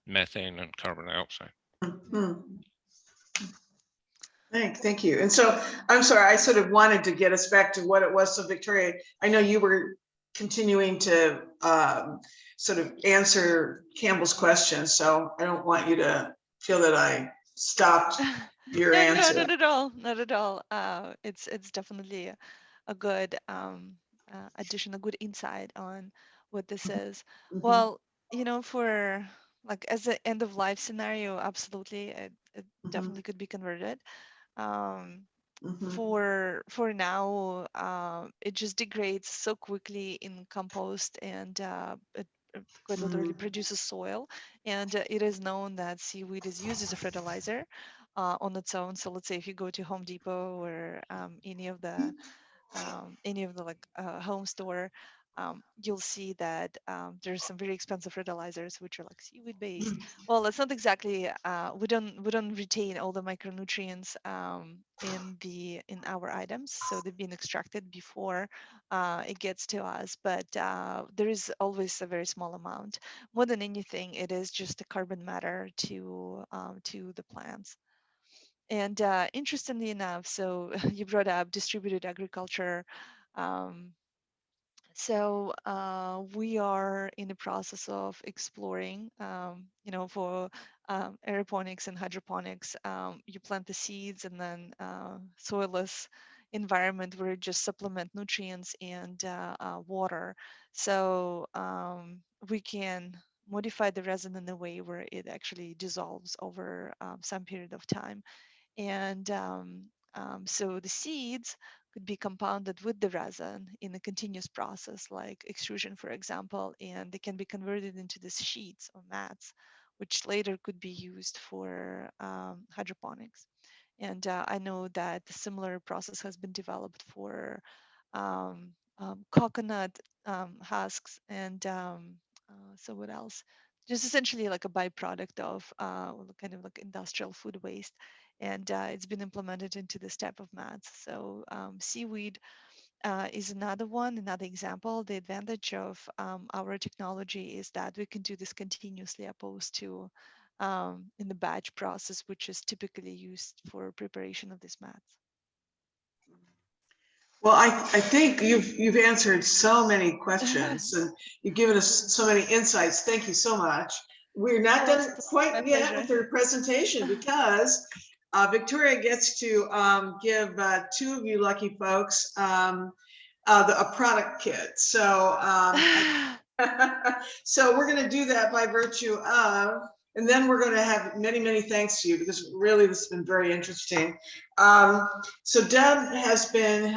methane and carbon dioxide. Thank you. And so I'm sorry, I sort of wanted to get us back to what it was. So Victoria, I know you were continuing to sort of answer Campbell's question, so I don't want you to feel that I stopped your answer. No, not at all. Not at all. It's definitely a good addition, a good insight on what this is. Well, for like as an end of life scenario, absolutely, it definitely could be converted. For now, it just degrades so quickly in compost, and it quite literally produces soil. And it is known that seaweed is used as a fertilizer on its own. So let's say if you go to Home Depot or any of the like home store, you'll see that there's some very expensive fertilizers which are like seaweed based. Well, it's not exactly, we don't retain all the micronutrients in our items, so they've been extracted before it gets to us, but there is always a very small amount. More than anything, it is just a carbon matter to the plants. And interestingly enough, so you brought up distributed agriculture. So we are in the process of exploring, for aeroponics and hydroponics. You plant the seeds and then soilless environment where you just supplement nutrients and water. So we can modify the resin in a way where it actually dissolves over some period of time. And so the seeds could be compounded with the resin in a continuous process like extrusion, for example, and they can be converted into these sheets or mats, which later could be used for hydroponics. And I know that a similar process has been developed for coconut husks and so what else? Just essentially like a byproduct of kind of like industrial food waste. And it's been implemented into this type of mats. So seaweed is another one, another example. The advantage of our technology is that we can do this continuously opposed to in the batch process, which is typically used for preparation of these mats. Well, I think you've answered so many questions and you've given us so many insights. Thank you so much. We're not done quite yet with your presentation because Victoria gets to give two of you lucky folks a product kit. So so we're going to do that by virtue of, and then we're going to have many, many thanks to you because really this has been very interesting. So Deb has been,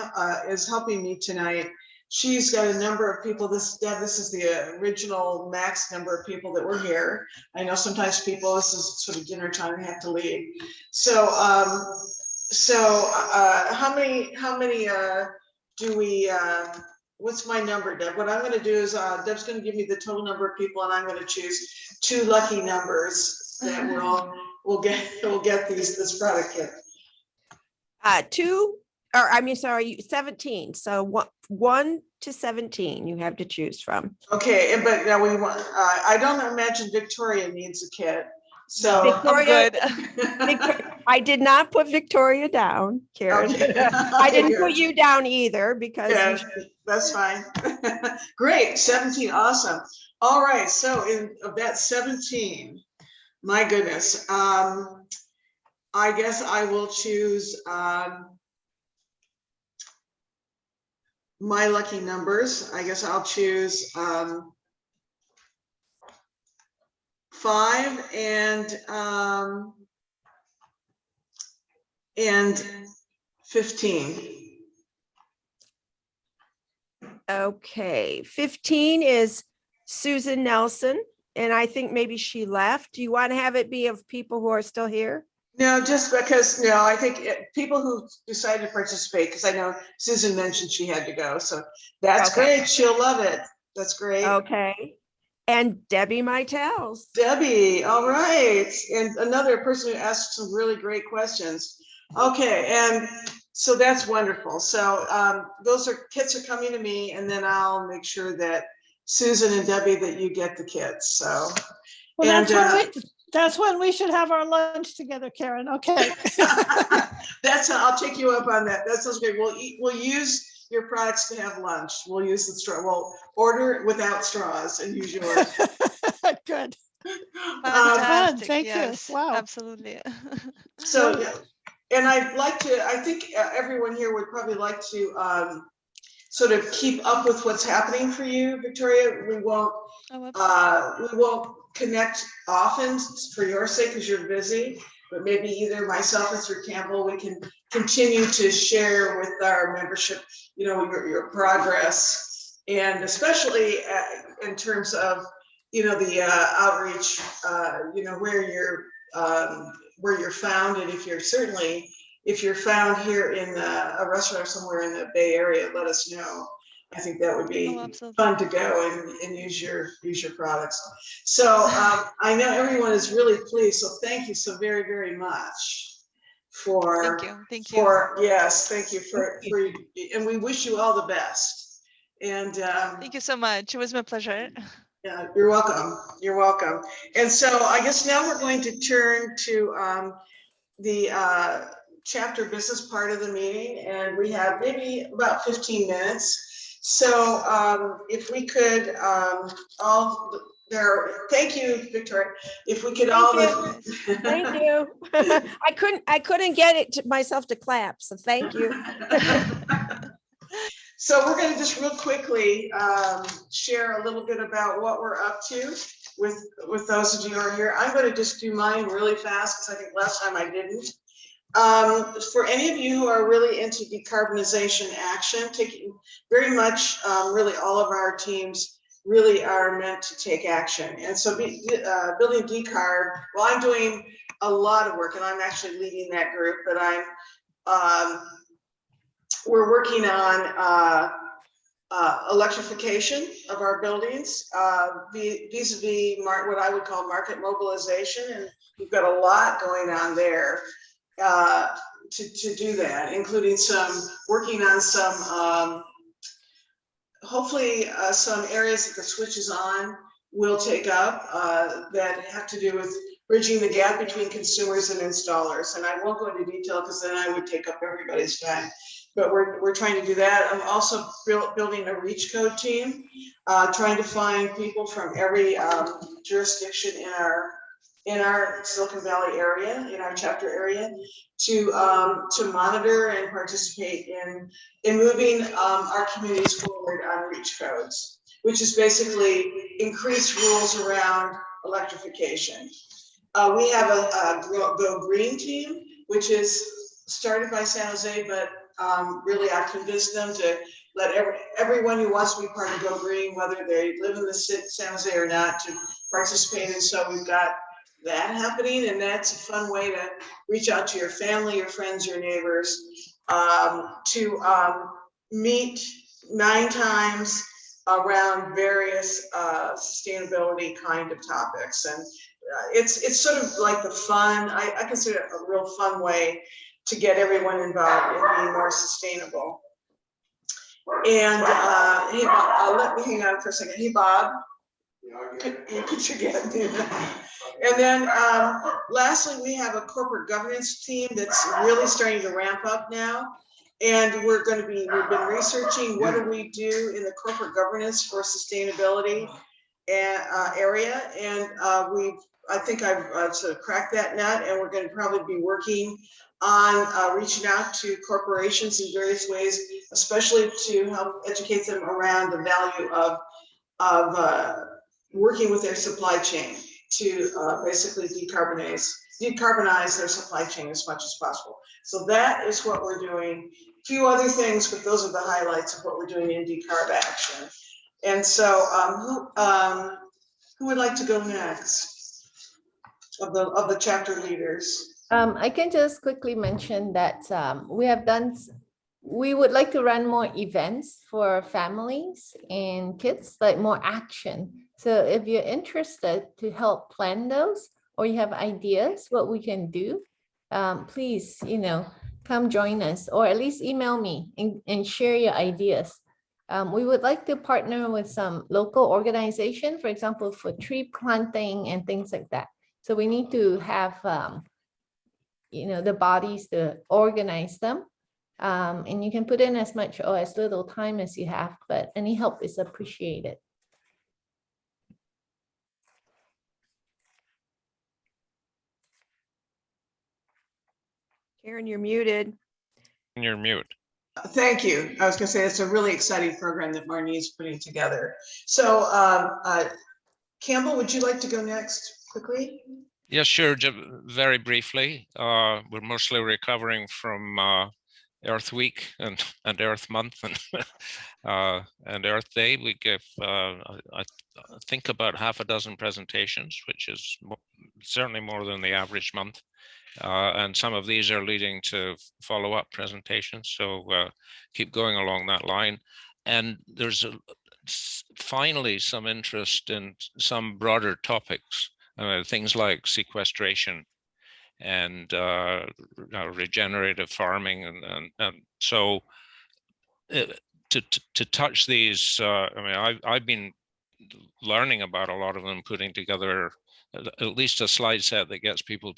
is helping me tonight. She's got a number of people. Deb, this is the original max number of people that were here. I know sometimes people, this is sort of dinner time, they have to leave. So, how many do we, what's my number, Deb? What I'm going to do is Deb's going to give me the total number of people, and I'm going to choose two lucky numbers that we'll get this product kit. 17. So 1 to 17 you have to choose from. Okay, but now we want. I don't imagine Victoria needs a kit. So Victoria, I did not put Victoria down, Karen. Okay. I didn't put you down either because that's fine. Great, 17, awesome. All right, so of that 17, my goodness, I guess I will choose my lucky numbers. I guess I'll choose 5 and 15. Okay, 15 is Susan Nelson, and I think maybe she left. Do you want to have it be of people who are still here? No, just because, I think people who decided to participate, because I know Susan mentioned she had to go. So that's great. She'll love it. That's great. Okay. And Debbie Mytels. Debbie, all right. And another person who asked some really great questions. Okay, and so that's wonderful. So those kits are coming to me, and then I'll make sure that Susan and Debbie, that you get the kits. So, well, and that's when we should have our lunch together, Karen. Okay. I'll take you up on that. That sounds great. We'll use your products to have lunch. We'll use the straw. We'll order without straws and use yours. Good. Fantastic. Thank you. Wow. Absolutely. So, and I think everyone here would probably like to sort of keep up with what's happening for you, Victoria. We won't connect often for your sake because you're busy, but maybe either myself or through Campbell, we can continue to share with our membership, your progress, and especially in terms of, the outreach, where you're found, and if you're found here in a restaurant or somewhere in the Bay Area, let us know. I think that would be Oh, absolutely. fun to go and use your products. So I know everyone is really pleased. So thank you so very, very much for Thank you. Yes, thank you for and we wish you all the best. And Thank you so much. It was my pleasure. yeah, you're welcome. You're welcome. And so I guess now we're going to turn to the chapter business part of the meeting, and we have maybe about 15 minutes. So if we could all there, thank you, Victoria. If we could all Thank you. I couldn't get it to myself to clap, so thank you. So we're going to just real quickly share a little bit about what we're up to with those of you who are here. I'm going to just do mine really fast because I think last time I didn't. For any of you who are really into decarbonization action, taking very much, really all of our teams really are meant to take action. And so building decarb, well, I'm doing a lot of work and I'm actually leading that group, but we're working on electrification of our buildings, vis-a-vis what I would call market mobilization. And we've got a lot going on there to do that, including working on some, hopefully some areas that the switch is on will take up that have to do with bridging the gap between consumers and installers. And I won't go into detail because then I would take up everybody's time. But we're trying to do that. I'm also building a reach code team, trying to find people from every jurisdiction in our Silicon Valley area, in our chapter area, to monitor and participate in moving our communities forward on reach codes, which is basically increased rules around electrification. We have a Go Green team, which is started by San Jose, but really I've convinced them to let everyone who wants to be part of Go Green, whether they live in the San Jose or not, to participate. And so we've got that happening, and that's a fun way to reach out to your family, your friends, your neighbors, to meet 9 times around various sustainability kind of topics. And it's sort of like the fun, I consider it a real fun way to get everyone involved in being more sustainable. And hey, Bob, let me hang on for a second. Hey, Bob, you could forget me. And then lastly, we have a corporate governance team that's really starting to ramp up now. And we've been researching what do we do in the corporate governance for sustainability area. And I think I've sort of cracked that nut, and we're going to probably be working on reaching out to corporations in various ways, especially to help educate them around the value of working with their supply chain to basically decarbonize their supply chain as much as possible. So that is what we're doing. A few other things, but those are the highlights of what we're doing in decarb action. And so who would like to go next of the chapter leaders? I can just quickly mention that we would like to run more events for families and kids, like more action. So if you're interested to help plan those, or you have ideas what we can do, please, come join us, or at least email me and share your ideas. We would like to partner with some local organization, for example, for tree planting and things like that. So we need to have, the bodies to organize them. And you can put in as much or as little time as you have, but any help is appreciated. Karen, you're muted. You're mute. Thank you. I was going to say it's a really exciting program that Marnie is putting together. So Campbell, would you like to go next quickly? Yeah, sure. Very briefly, we're mostly recovering from Earth Week and Earth Month and Earth Day. We gave, I think, about half a dozen presentations, which is certainly more than the average month. And some of these are leading to follow-up presentations. So keep going along that line. and there's finally some interest in some broader topics, things like sequestration and regenerative farming, and so to touch these, I've been learning about a lot of them, putting together at least a slide set that gets people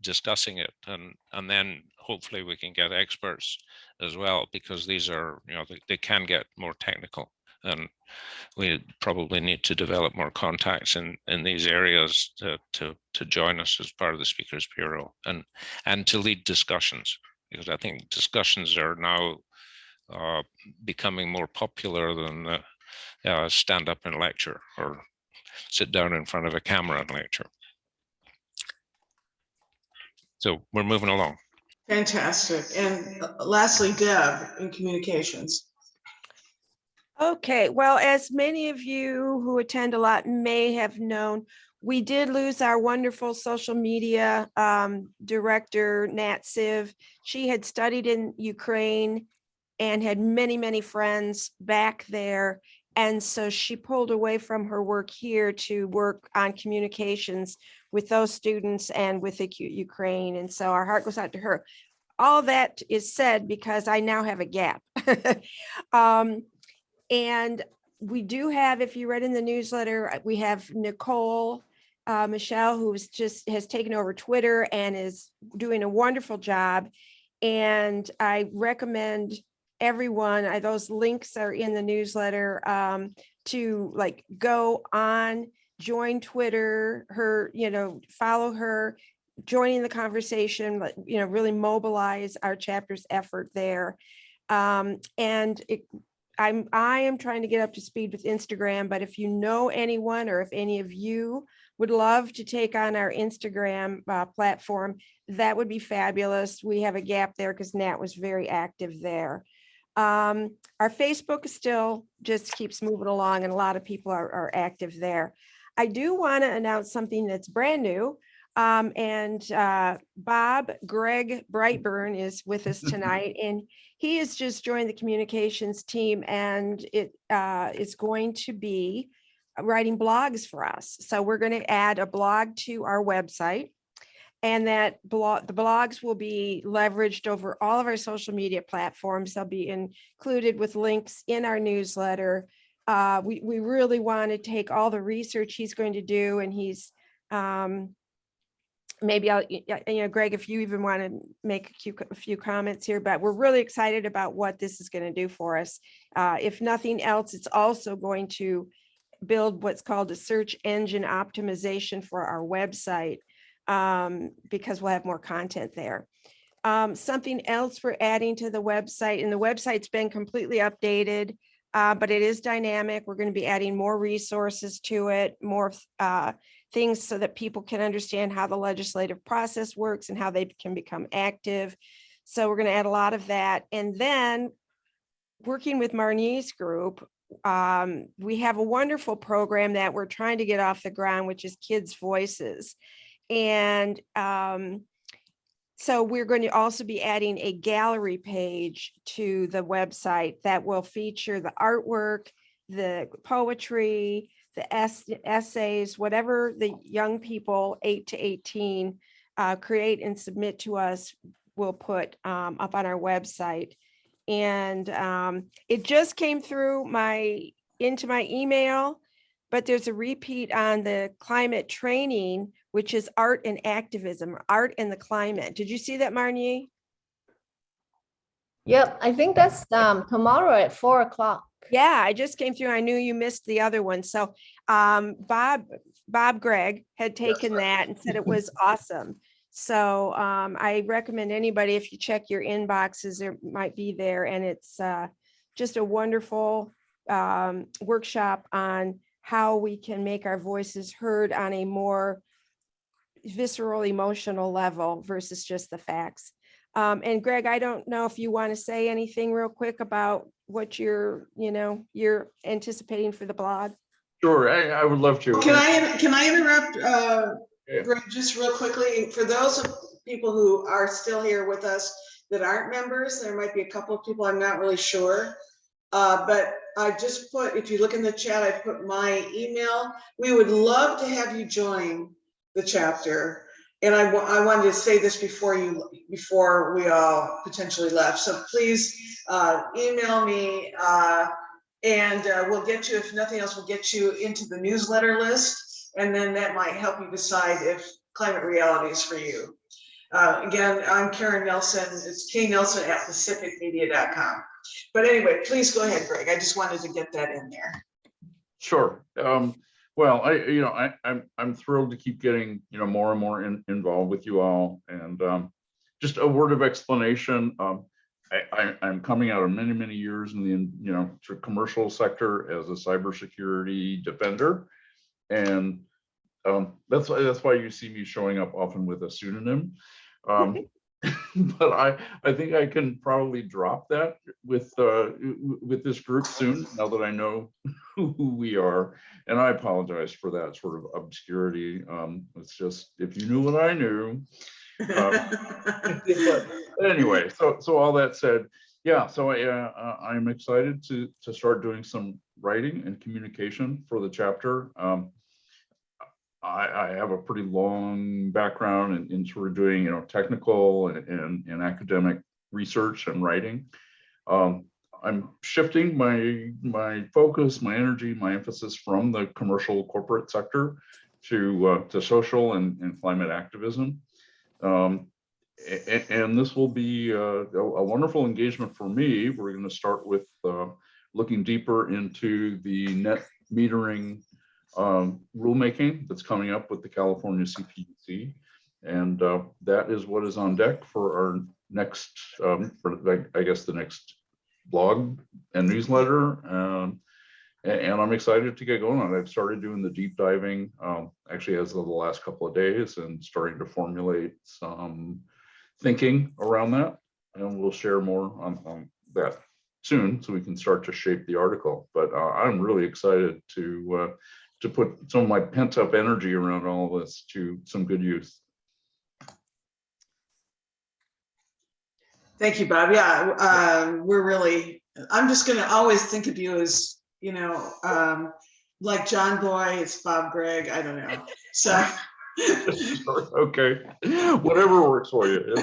discussing it, and then hopefully we can get experts as well, because these are, they can get more technical, and we probably need to develop more contacts in these areas to join us as part of the Speakers Bureau, and to lead discussions, because I think discussions are now becoming more popular than stand up and lecture or sit down in front of a camera and lecture. So we're moving along. Fantastic. And lastly, Deb in communications. Okay, well, as many of you who attend a lot may have known, we did lose our wonderful social media director, Nat Siv. She had studied in Ukraine and had many, many friends back there. And so she pulled away from her work here to work on communications with those students and with the Ukraine. And so our heart goes out to her. All that is said because I now have a gap. And we do have, if you read in the newsletter, we have Nicole Michelle, who has taken over Twitter and is doing a wonderful job. And I recommend everyone, those links are in the newsletter, to go on, join Twitter, follow her, joining the conversation, really mobilize our chapter's effort there. I am trying to get up to speed with Instagram, but if you know anyone, or if any of you would love to take on our Instagram platform, that would be fabulous. We have a gap there because Nat was very active there. Our Facebook still just keeps moving along, and a lot of people are active there. I do want to announce something that's brand new. Bob Greg Brightburn is with us tonight, and he has just joined the communications team, and it is going to be writing blogs for us. So we're going to add a blog to our website, and the blogs will be leveraged over all of our social media platforms. They'll be included with links in our newsletter. We really want to take all the research he's going to do, and he's maybe Greg, if you even want to make a few comments here, but we're really excited about what this is going to do for us. If nothing else, it's also going to build what's called a search engine optimization for our website, because we'll have more content there. Something else we're adding to the website, and the website's been completely updated, but it is dynamic. We're going to be adding more resources to it, more things so that people can understand how the legislative process works and how they can become active. So we're going to add a lot of that. And then working with Marnie's group, we have a wonderful program that we're trying to get off the ground, which is Kids Voices. And so we're going to also be adding a gallery page to the website that will feature the artwork, the poetry, the essays, whatever the young people 8 to 18 create and submit to us, we'll put up on our website. And it just came through into my email, but there's a repeat on the climate training, which is art and activism, art and the climate. Did you see that, Marnie? Yep, I think that's tomorrow at 4 o'clock. Yeah, I just came through. I knew you missed the other one. So Bob Gregg had taken that and said it was awesome. So I recommend anybody, if you check your inboxes, there might be there. And it's just a wonderful workshop on how we can make our voices heard on a more visceral, emotional level versus just the facts. And Greg, I don't know if you want to say anything real quick about what you're anticipating for the blog. Sure, I would love to. Can I interrupt, Greg, just real quickly? For those people who are still here with us that aren't members, there might be a couple of people, I'm not really sure. But I just put, if you look in the chat, I put my email. We would love to have you join the chapter. And I wanted to say this before we all potentially left. So please email me and we'll get you, if nothing else, we'll get you into the newsletter list. And then that might help you decide if Climate Reality is for you. Again, I'm Karen Nelson. It's knelson@pacificmedia.com. But anyway, please go ahead, Greg. I just wanted to get that in there. Sure. Well, I'm thrilled to keep getting, more and more involved with you all. And just a word of explanation. I'm coming out of many, many years in the, commercial sector as a cybersecurity defender. And that's why you see me showing up often with a pseudonym. But I think I can probably drop that with this group soon, now that I know who we are. And I apologize for that sort of obscurity. It's just, if you knew what I knew. But anyway, so all that said, yeah, so I'm excited to start doing some writing and communication for the chapter. I have a pretty long background in sort of doing, technical and academic research and writing. I'm shifting my focus, my energy, my emphasis from the commercial corporate sector to social and climate activism. And this will be a wonderful engagement for me. We're going to start with looking deeper into the net metering rulemaking that's coming up with the California CPUC, and that is what is on deck for our next, I guess, the next blog and newsletter. And I'm excited to get going on it. I've started doing the deep diving, actually as of the last couple of days, and starting to formulate some thinking around that. And we'll share more on that soon, so we can start to shape the article. But I'm really excited to put some of my pent up energy around all of this to some good use. Thank you, Bob. Yeah, I'm just going to always think of you as, like John Boy, it's Bob Gregg, I don't know. So. Okay, whatever works for you.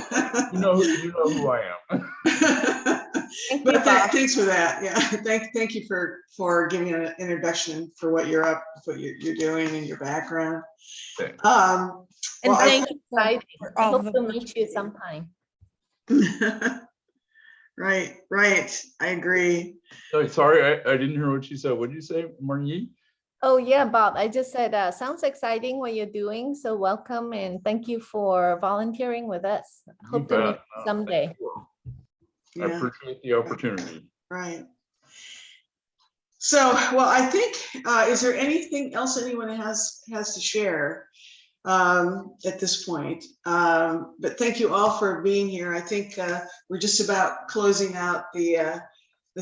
You know who I am. But thanks for that. Yeah, thank you for giving an introduction for what you're doing and your background. And well, thank you. I hope to meet you sometime. Right. I agree. Oh, sorry, I didn't hear what you said. What did you say, Marnie? Oh yeah, Bob, I just said, sounds exciting what you're doing. So welcome and thank you for volunteering with us. Hope to meet you someday. I appreciate the opportunity. Right. So, well, I think, is there anything else anyone has to share at this point? But thank you all for being here. I think we're just about closing out the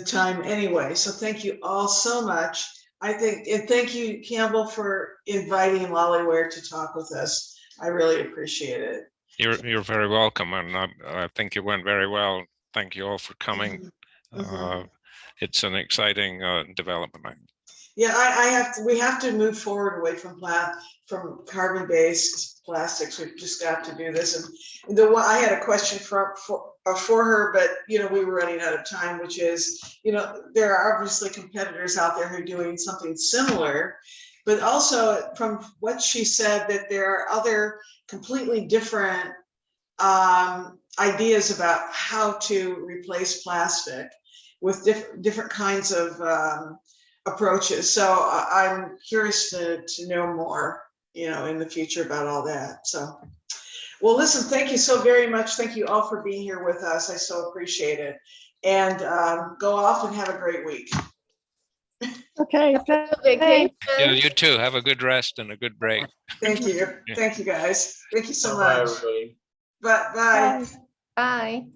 time anyway. So thank you all so much. And thank you, Campbell, for inviting Loliware to talk with us. I really appreciate it. You're very welcome, and I think it went very well. Thank you all for coming. It's an exciting development. Yeah, we have to move forward away from carbon-based plastics. We've just got to do this. And I had a question for her, but we were running out of time, which is, there are obviously competitors out there who are doing something similar, but also from what she said, that there are other completely different ideas about how to replace plastic with different kinds of approaches. So I'm curious to know more, in the future about all that. So, well, listen, thank you so very much. Thank you all for being here with us. I so appreciate it. And go off and have a great week. Okay. Yeah, you too. Have a good rest and a good break. Thank you. Thank you, guys. Thank you so much. Bye, everybody. Bye. Bye.